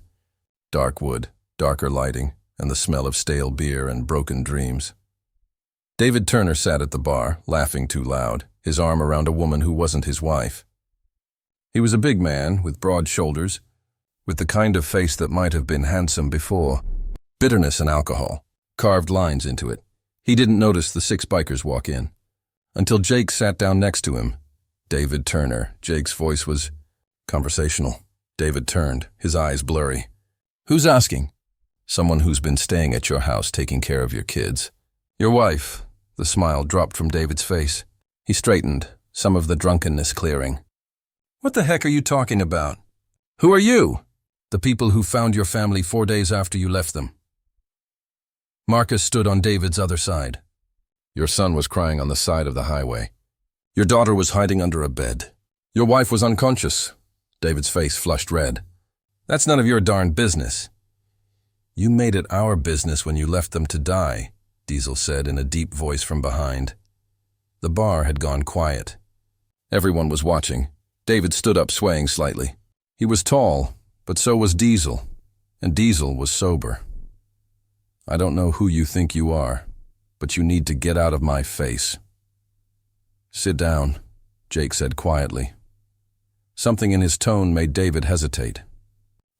Dark wood, darker lighting, and the smell of stale beer and broken dreams. David Turner sat at the bar, laughing too loud, his arm around a woman who wasn't his wife. He was a big man with broad shoulders, with the kind of face that might have been handsome before. Bitterness and alcohol, carved lines into it. He didn't notice the 6 bikers walk in. Until Jake sat down next to him. David Turner. Jake's voice was conversational. David turned, his eyes blurry. Who's asking? Someone who's been staying at your house taking care of your kids. Your wife. The smile dropped from David's face. He straightened, some of the drunkenness clearing. What the heck are you talking about? Who are you? The people who found your family 4 days after you left them. Marcus stood on David's other side. Your son was crying on the side of the highway. Your daughter was hiding under a bed. Your wife was unconscious. David's face flushed red. That's none of your darn business. You made it our business when you left them to die, Diesel said in a deep voice from behind. The bar had gone quiet. Everyone was watching. David stood up, swaying slightly. He was tall, but so was Diesel, and Diesel was sober. I don't know who you think you are, but you need to get out of my face. Sit down, Jake said quietly. Something in his tone made David hesitate.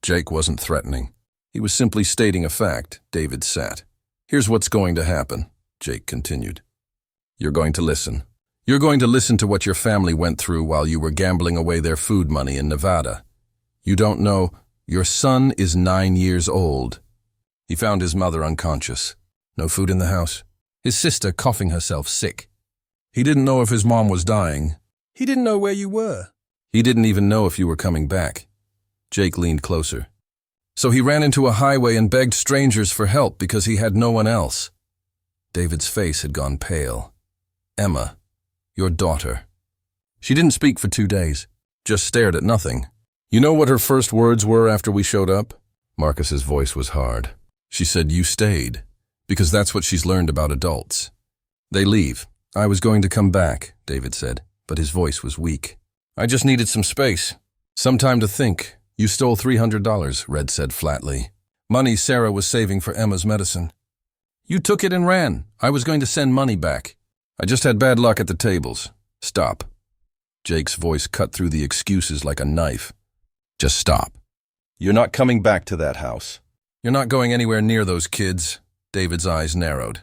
Jake wasn't threatening. He was simply stating a fact. David sat. Here's what's going to happen, Jake continued. You're going to listen. You're going to listen to what your family went through while you were gambling away their food money in Nevada. You don't know, your son is 9 years old. He found his mother unconscious. No food in the house. His sister coughing herself sick. He didn't know if his mom was dying. He didn't know where you were. He didn't even know if you were coming back. Jake leaned closer. So he ran into a highway and begged strangers for help because he had no one else. David's face had gone pale. Emma, your daughter. She didn't speak for 2 days, just stared at nothing. You know what her first words were after we showed up? Marcus's voice was hard. She said, "You stayed," because that's what she's learned about adults. They leave. I was going to come back, David said, but his voice was weak. I just needed some space, some time to think. You stole $300, Red said flatly. Money Sarah was saving for Emma's medicine. You took it and ran. I was going to send money back. I just had bad luck at the tables. Stop. Jake's voice cut through the excuses like a knife. Just stop. You're not coming back to that house. You're not going anywhere near those kids. David's eyes narrowed.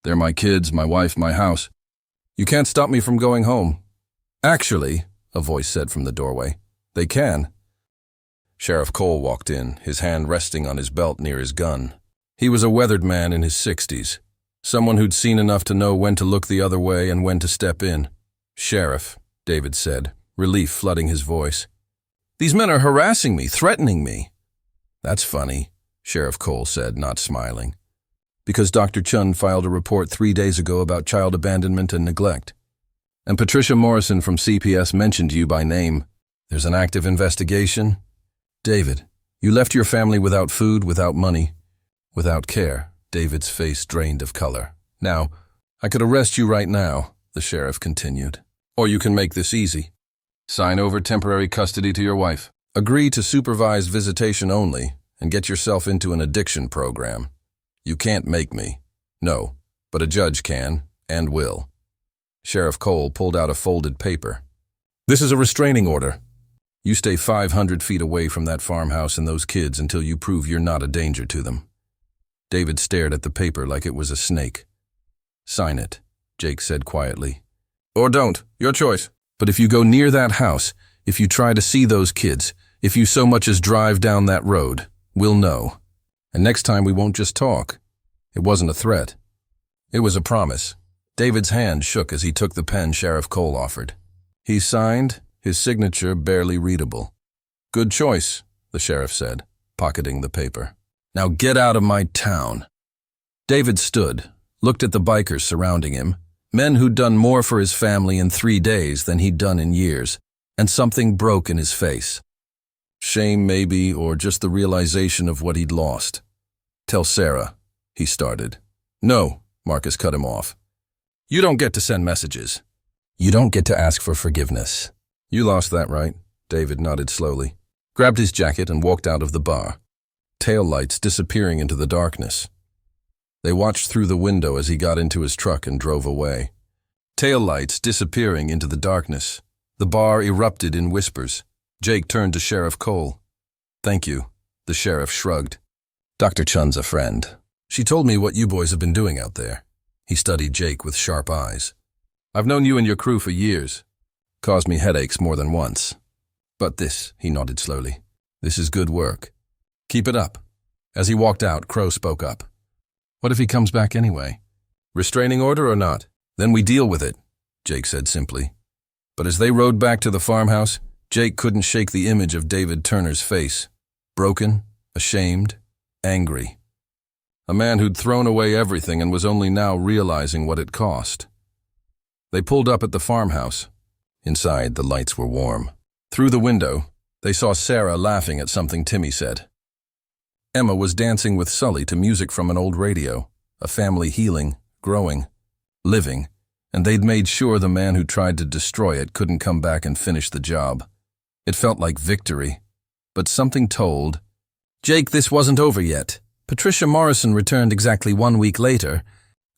They're my kids, my wife, my house. You can't stop me from going home. Actually, a voice said from the doorway, they can. Sheriff Cole walked in, his hand resting on his belt near his gun. He was a weathered man in his 60s, someone who'd seen enough to know when to look the other way and when to step in. Sheriff, David said, relief flooding his voice. These men are harassing me, threatening me. That's funny, Sheriff Cole said, not smiling. Because Dr. Chun filed a report 3 days ago about child abandonment and neglect. And Patricia Morrison from CPS mentioned you by name. There's an active investigation. David, you left your family without food, without money, without care. David's face drained of color. Now, I could arrest you right now, the sheriff continued. Or you can make this easy. Sign over temporary custody to your wife. Agree to supervised visitation only, and get yourself into an addiction program. You can't make me. No, but a judge can, and will. Sheriff Cole pulled out a folded paper. This is a restraining order. You stay 500 feet away from that farmhouse and those kids until you prove you're not a danger to them. David stared at the paper like it was a snake. Sign it, Jake said quietly. Or don't, your choice. But if you go near that house, if you try to see those kids, if you so much as drive down that road, we'll know. And next time we won't just talk. It wasn't a threat. It was a promise. David's hand shook as he took the pen Sheriff Cole offered. He signed, his signature barely readable. Good choice, the sheriff said, pocketing the paper. Now get out of my town. David stood, looked at the bikers surrounding him, men who'd done more for his family in 3 days than he'd done in years, and something broke in his face. Shame maybe, or just the realization of what he'd lost. Tell Sarah, he started. No, Marcus cut him off. You don't get to send messages. You don't get to ask for forgiveness. You lost that right, David nodded slowly, grabbed his jacket and walked out of the bar, tail lights disappearing into the darkness. They watched through the window as he got into his truck and drove away. Tail lights disappearing into the darkness. The bar erupted in whispers. Jake turned to Sheriff Cole. Thank you, the sheriff shrugged. Dr. Chun's a friend. She told me what you boys have been doing out there. He studied Jake with sharp eyes. I've known you and your crew for years. Caused me headaches more than once. But this, he nodded slowly, this is good work. Keep it up. As he walked out, Crow spoke up. What if he comes back anyway? Restraining order or not? Then we deal with it, Jake said simply. But as they rode back to the farmhouse, Jake couldn't shake the image of David Turner's face. Broken, ashamed, angry. A man who'd thrown away everything and was only now realizing what it cost. They pulled up at the farmhouse. Inside, the lights were warm. Through the window, they saw Sarah laughing at something Timmy said. Emma was dancing with Sully to music from an old radio, a family healing, growing, living, and they'd made sure the man who tried to destroy it couldn't come back and finish the job. It felt like victory, but something told, Jake, this wasn't over yet. Patricia Morrison returned exactly 1 week later,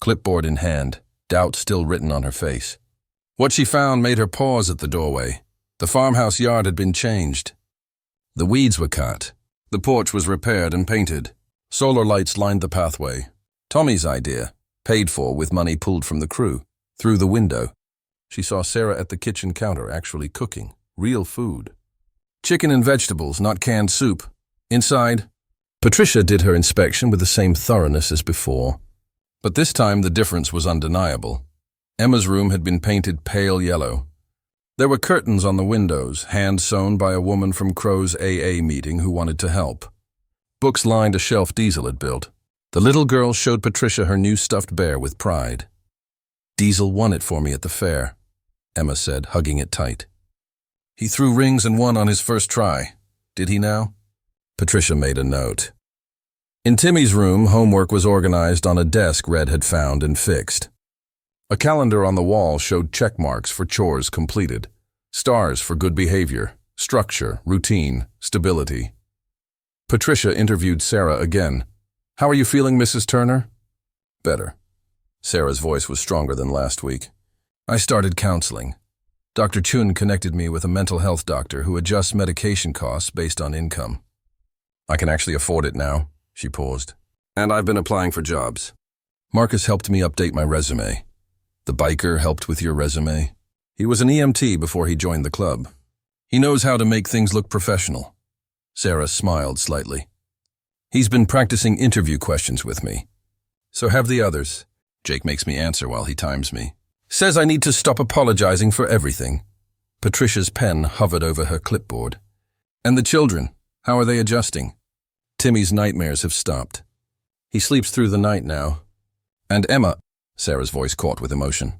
clipboard in hand, doubt still written on her face. What she found made her pause at the doorway. The farmhouse yard had been changed. The weeds were cut. The porch was repaired and painted. Solar lights lined the pathway. Tommy's idea, paid for with money pulled from the crew. Through the window, she saw Sarah at the kitchen counter actually cooking, real food. Chicken and vegetables, not canned soup. Inside, Patricia did her inspection with the same thoroughness as before. But this time the difference was undeniable. Emma's room had been painted pale yellow. There were curtains on the windows, hand-sewn by a woman from Crow's AA meeting who wanted to help. Books lined a shelf Diesel had built. The little girl showed Patricia her new stuffed bear with pride. "Diesel won it for me at the fair," Emma said, hugging it tight. "He threw rings and won on his first try. Did he now?" Patricia made a note. In Timmy's room, homework was organized on a desk Red had found and fixed. A calendar on the wall showed check marks for chores completed, stars for good behavior, structure, routine, stability. Patricia interviewed Sarah again. "How are you feeling, Mrs. Turner?" "Better." Sarah's voice was stronger than last week. "I started counseling. Dr. Chun connected me with a mental health doctor who adjusts medication costs based on income. I can actually afford it now," she paused. "And I've been applying for jobs. Marcus helped me update my resume. The biker helped with your resume. He was an EMT before he joined the club. He knows how to make things look professional." Sarah smiled slightly. "He's been practicing interview questions with me. So have the others. Jake makes me answer while he times me. Says I need to stop apologizing for everything." Patricia's pen hovered over her clipboard. "And the children, how are they adjusting?" "Timmy's nightmares have stopped. He sleeps through the night now. And Emma," Sarah's voice caught with emotion.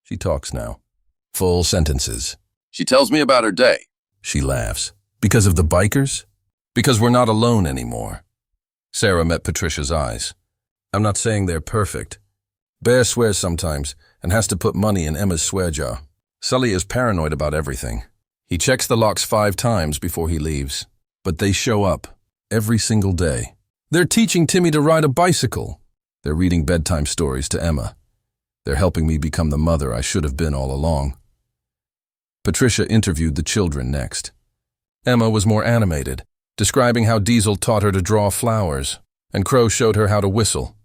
"She talks now. Full sentences. She tells me about her day." She laughs. "Because of the bikers? Because we're not alone anymore." Sarah met Patricia's eyes. "I'm not saying they're perfect. Bear swears sometimes and has to put money in Emma's swear jar. Sully is paranoid about everything. He checks the locks 5 times before he leaves. But they show up every single day. They're teaching Timmy to ride a bicycle. They're reading bedtime stories to Emma. They're helping me become the mother I should have been all along." Patricia interviewed the children next. Emma was more animated, describing how Diesel taught her to draw flowers, and Crow showed her how to whistle.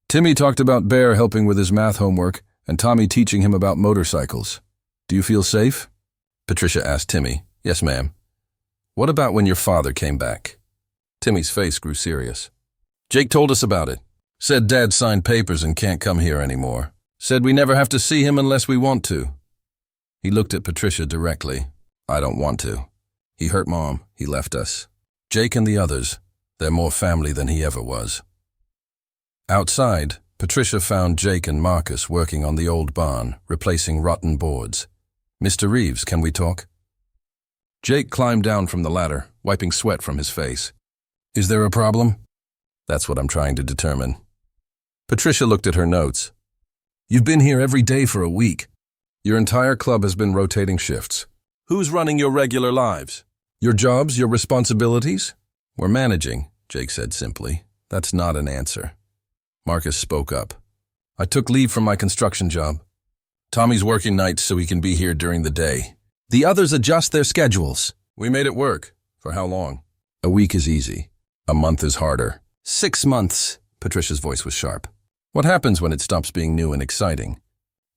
"Timmy talked about Bear helping with his math homework and Tommy teaching him about motorcycles. Do you feel safe?" Patricia asked Timmy. "Yes, ma'am." "What about when your father came back?" Timmy's face grew serious. "Jake told us about it. Said Dad signed papers and can't come here anymore. Said we never have to see him unless we want to." He looked at Patricia directly. "I don't want to. He hurt Mom. He left us. Jake and the others, they're more family than he ever was." Outside, Patricia found Jake and Marcus working on the old barn, replacing rotten boards. "Mr. Reeves, can we talk?" Jake climbed down from the ladder, wiping sweat from his face. "Is there a problem?" "That's what I'm trying to determine." Patricia looked at her notes. "You've been here every day for a week. Your entire club has been rotating shifts. Who's running your regular lives? Your jobs, your responsibilities?" "We're managing," Jake said simply. "That's not an answer." Marcus spoke up. "I took leave from my construction job. Tommy's working nights so he can be here during the day. The others adjust their schedules. We made it work. For how long?" "A week is easy. A month is harder." 6 months, Patricia's voice was sharp. "What happens when it stops being new and exciting?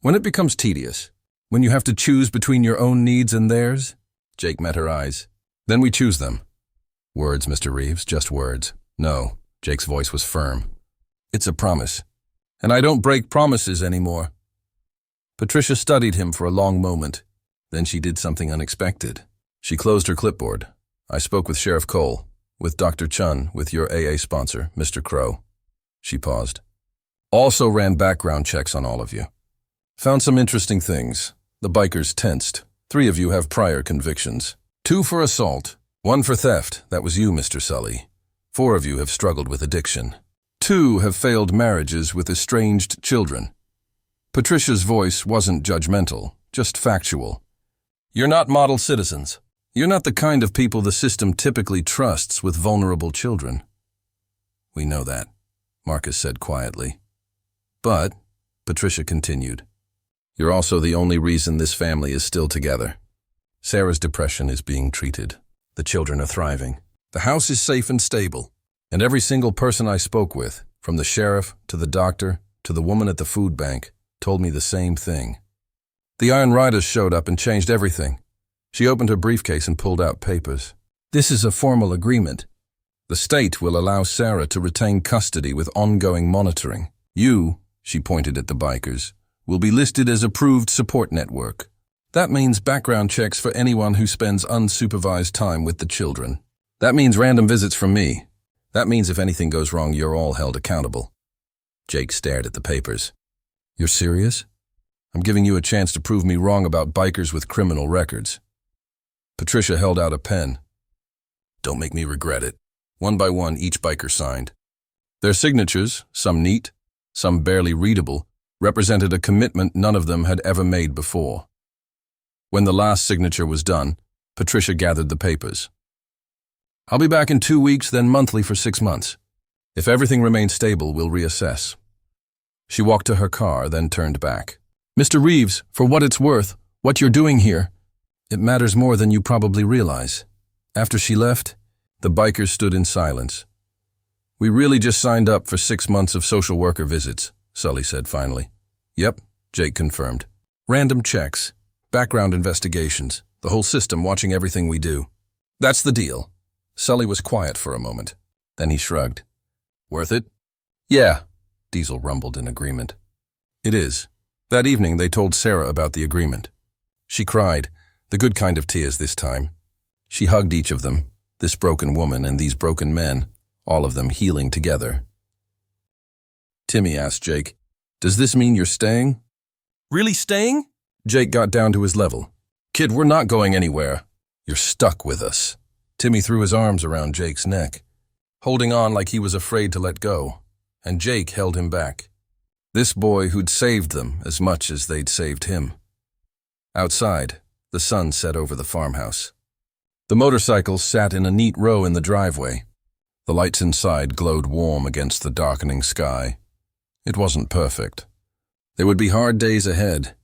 When it becomes tedious? When you have to choose between your own needs and theirs?" Jake met her eyes. "Then we choose them." "Words, Mr. Reeves, just words." "No," Jake's voice was firm. "It's a promise. And I don't break promises anymore." Patricia studied him for a long moment. Then she did something unexpected. She closed her clipboard. "I spoke with Sheriff Cole, with Dr. Chun, with your AA sponsor, Mr. Crow." She paused. "Also ran background checks on all of you. Found some interesting things. The bikers tensed. 3 of you have prior convictions. 2 for assault, 1 for theft. That was you, Mr. Sully. 4 of you have struggled with addiction. 2 have failed marriages with estranged children." Patricia's voice wasn't judgmental, just factual. "You're not model citizens. You're not the kind of people the system typically trusts with vulnerable children." "We know that," Marcus said quietly. "But," Patricia continued, "you're also the only reason this family is still together. Sarah's depression is being treated. The children are thriving. The house is safe and stable. And every single person I spoke with, from the sheriff to the doctor to the woman at the food bank, told me the same thing. The Iron Riders showed up and changed everything." She opened her briefcase and pulled out papers. "This is a formal agreement. The state will allow Sarah to retain custody with ongoing monitoring. You, she pointed at the bikers, will be listed as approved support network. That means background checks for anyone who spends unsupervised time with the children. That means random visits from me. That means if anything goes wrong, you're all held accountable. Jake stared at the papers. You're serious? I'm giving you a chance to prove me wrong about bikers with criminal records. Patricia held out a pen. Don't make me regret it. One by one, each biker signed. Their signatures, some neat, some barely readable, represented a commitment none of them had ever made before. When the last signature was done, Patricia gathered the papers. I'll be back in 2 weeks, then monthly for 6 months. If everything remains stable, we'll reassess. She walked to her car, then turned back. Mr. Reeves, for what it's worth, what you're doing here, it matters more than you probably realize. After she left, the bikers stood in silence. We really just signed up for 6 months of social worker visits, Sully said finally. Yep, Jake confirmed. Random checks, background investigations, the whole system watching everything we do. That's the deal. Sully was quiet for a moment. Then he shrugged. Worth it? Yeah, Diesel rumbled in agreement. It is. That evening they told Sarah about the agreement. She cried, the good kind of tears this time. She hugged each of them, this broken woman and these broken men, all of them healing together. Timmy asked Jake, does this mean you're staying? Really staying? Jake got down to his level. Kid, we're not going anywhere. You're stuck with us. Timmy threw his arms around Jake's neck, holding on like he was afraid to let go, and Jake held him back. This boy who'd saved them as much as they'd saved him. Outside, the sun set over the farmhouse. The motorcycles sat in a neat row in the driveway. The lights inside glowed warm against the darkening sky. It wasn't perfect. There would be hard days ahead.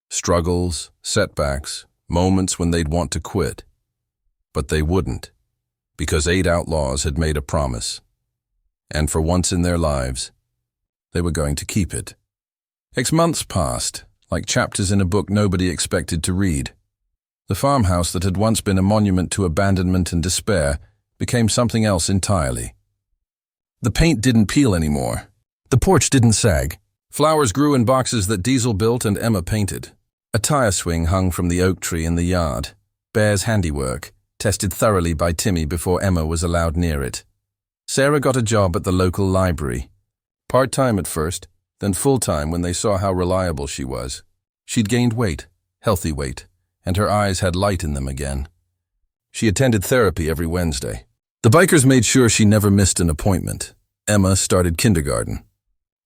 Struggles, setbacks, moments when they'd want to quit. But they wouldn't, because 8 outlaws had made a promise. And for once in their lives, they were going to keep it. 6 months passed, like chapters in a book nobody expected to read. The farmhouse that had once been a monument to abandonment and despair became something else entirely. The paint didn't peel anymore. The porch didn't sag. Flowers grew in boxes that Diesel built and Emma painted. A tire swing hung from the oak tree in the yard, Bear's handiwork, tested thoroughly by Timmy before Emma was allowed near it. Sarah got a job at the local library. Part-time at first, then full-time when they saw how reliable she was. She'd gained weight, healthy weight, and her eyes had light in them again. She attended therapy every Wednesday. The bikers made sure she never missed an appointment. Emma started kindergarten.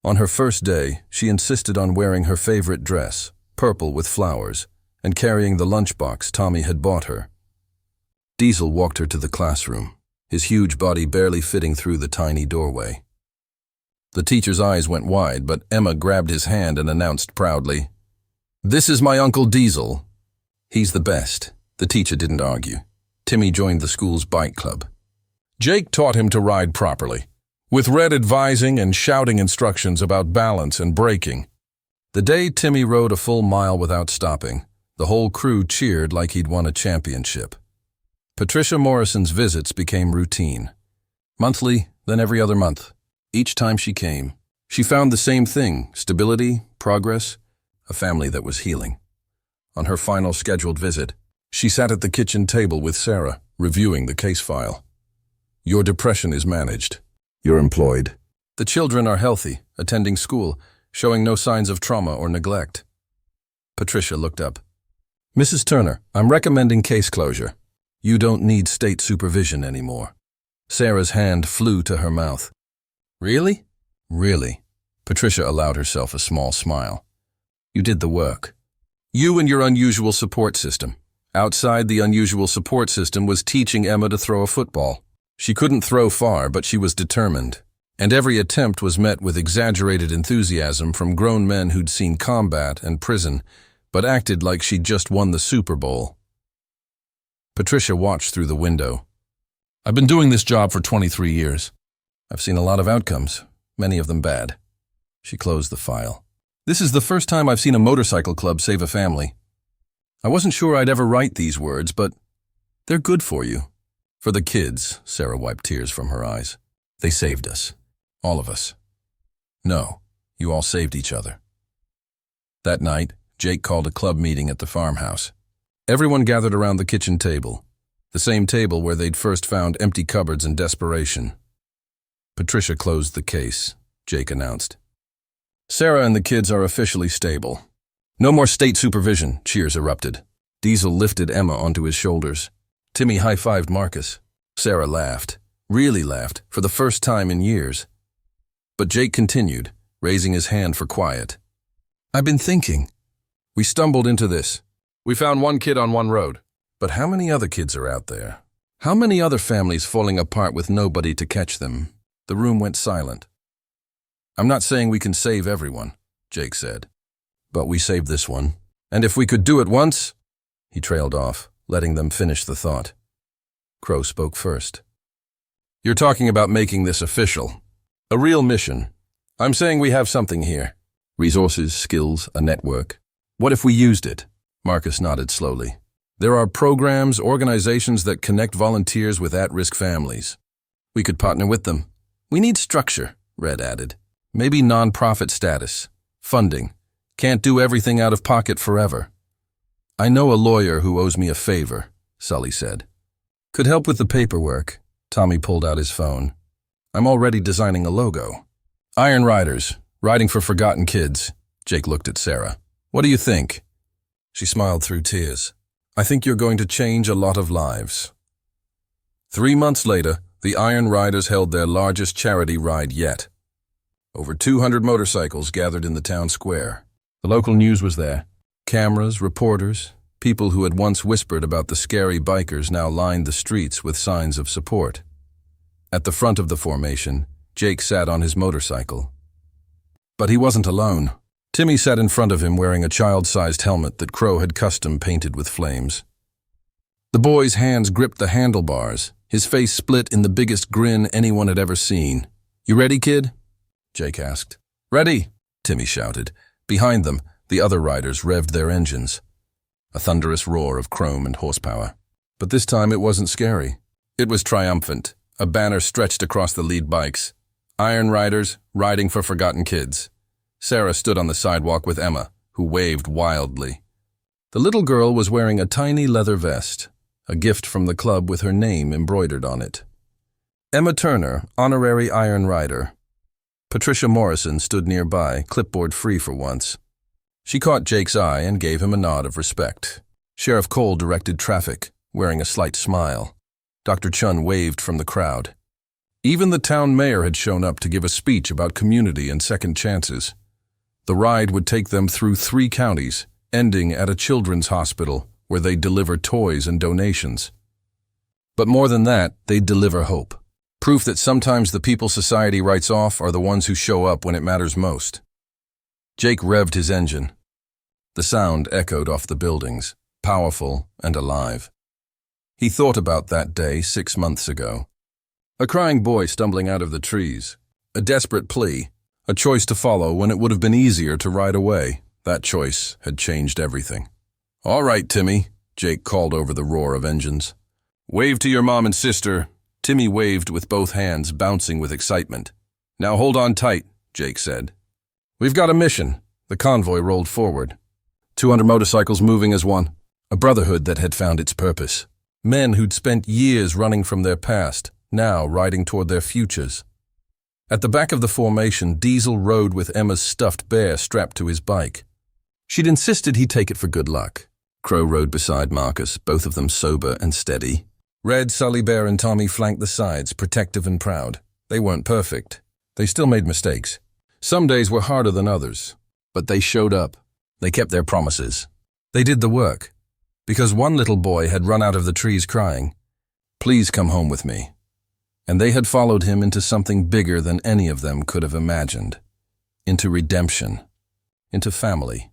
On her first day, she insisted on wearing her favorite dress, purple with flowers, and carrying the lunchbox Tommy had bought her. Diesel walked her to the classroom, his huge body barely fitting through the tiny doorway. The teacher's eyes went wide, but Emma grabbed his hand and announced proudly, "This is my Uncle Diesel. He's the best." The teacher didn't argue. Timmy joined the school's bike club. Jake taught him to ride properly, with Red advising and shouting instructions about balance and braking. The day Timmy rode a full mile without stopping, the whole crew cheered like he'd won a championship. Patricia Morrison's visits became routine. Monthly, then every other month. Each time she came, she found the same thing: stability, progress, a family that was healing. On her final scheduled visit, she sat at the kitchen table with Sarah, reviewing the case file. Your depression is managed. You're employed. The children are healthy, attending school, showing no signs of trauma or neglect. Patricia looked up. Mrs. Turner, I'm recommending case closure. You don't need state supervision anymore. Sarah's hand flew to her mouth. Really? Really. Patricia allowed herself a small smile. You did the work. You and your unusual support system. Outside the unusual support system was teaching Emma to throw a football. She couldn't throw far, but she was determined. And every attempt was met with exaggerated enthusiasm from grown men who'd seen combat and prison, but acted like she'd just won the Super Bowl. Patricia watched through the window. I've been doing this job for 23 years. I've seen a lot of outcomes, many of them bad. She closed the file. This is the first time I've seen a motorcycle club save a family. I wasn't sure I'd ever write these words, but they're good for you. For the kids, Sarah wiped tears from her eyes. They saved us. All of us. No, you all saved each other. That night, Jake called a club meeting at the farmhouse. Everyone gathered around the kitchen table, the same table where they'd first found empty cupboards in desperation. Patricia closed the case, Jake announced. Sarah and the kids are officially stable. No more state supervision, cheers erupted. Diesel lifted Emma onto his shoulders. Timmy high-fived Marcus. Sarah laughed, really laughed, for the first time in years. But Jake continued, raising his hand for quiet. I've been thinking. We stumbled into this. We found one kid on one road. But how many other kids are out there? How many other families falling apart with nobody to catch them? The room went silent. I'm not saying we can save everyone, Jake said. But we saved this one. And if we could do it once... He trailed off, letting them finish the thought. Crow spoke first. You're talking about making this official. A real mission. I'm saying we have something here. Resources, skills, a network. What if we used it? Marcus nodded slowly. There are programs, organizations that connect volunteers with at-risk families. We could partner with them. We need structure, Red added. Maybe non-profit status. Funding. Can't do everything out of pocket forever. I know a lawyer who owes me a favor, Sully said. Could help with the paperwork. Tommy pulled out his phone. I'm already designing a logo. Iron Riders, riding for forgotten kids. Jake looked at Sarah. What do you think? She smiled through tears. I think you're going to change a lot of lives. 3 months later, the Iron Riders held their largest charity ride yet. Over 200 motorcycles gathered in the town square. The local news was there. Cameras, reporters, people who had once whispered about the scary bikers now lined the streets with signs of support. At the front of the formation, Jake sat on his motorcycle. But he wasn't alone. Timmy sat in front of him wearing a child-sized helmet that Crow had custom painted with flames. The boy's hands gripped the handlebars, his face split in the biggest grin anyone had ever seen. You ready, kid? Jake asked. Ready, Timmy shouted. Behind them, the other riders revved their engines. A thunderous roar of chrome and horsepower. But this time it wasn't scary. It was triumphant. A banner stretched across the lead bikes. Iron Riders, riding for forgotten kids. Sarah stood on the sidewalk with Emma, who waved wildly. The little girl was wearing a tiny leather vest, a gift from the club with her name embroidered on it. Emma Turner, honorary Iron Rider. Patricia Morrison stood nearby, clipboard free for once. She caught Jake's eye and gave him a nod of respect. Sheriff Cole directed traffic, wearing a slight smile. Dr. Chun waved from the crowd. Even the town mayor had shown up to give a speech about community and second chances. The ride would take them through 3 counties, ending at a children's hospital where they'd deliver toys and donations. But more than that, they'd deliver hope. Proof that sometimes the people society writes off are the ones who show up when it matters most. Jake revved his engine. The sound echoed off the buildings, powerful and alive. He thought about that day 6 months ago. A crying boy stumbling out of the trees. A desperate plea. A choice to follow when it would have been easier to ride away. That choice had changed everything. All right, Timmy, Jake called over the roar of engines. Wave to your mom and sister. Timmy waved with both hands, bouncing with excitement. Now hold on tight, Jake said. We've got a mission. The convoy rolled forward. 200 motorcycles moving as one. A brotherhood that had found its purpose. Men who'd spent years running from their past, now riding toward their futures. At the back of the formation, Diesel rode with Emma's stuffed bear strapped to his bike. She'd insisted he take it for good luck. Crow rode beside Marcus, both of them sober and steady. Red, Sully Bear, and Tommy flanked the sides, protective and proud. They weren't perfect. They still made mistakes. Some days were harder than others. But they showed up. They kept their promises. They did the work. Because one little boy had run out of the trees crying, "Please come home with me." And they had followed him into something bigger than any of them could have imagined. Into redemption. Into family.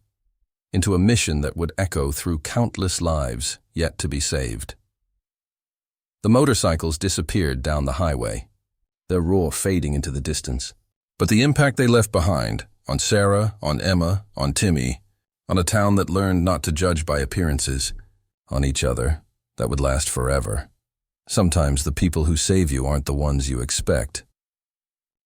Into a mission that would echo through countless lives yet to be saved. The motorcycles disappeared down the highway, their roar fading into the distance. But the impact they left behind, on Sarah, on Emma, on Timmy, on a town that learned not to judge by appearances, on each other, that would last forever. Sometimes the people who save you aren't the ones you expect.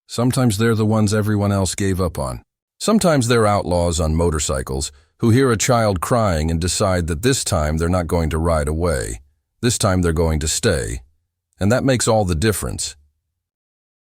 Sometimes they're the ones everyone else gave up on. Sometimes they're outlaws on motorcycles who hear a child crying and decide that this time they're not going to ride away. This time they're going to stay. And that makes all the difference.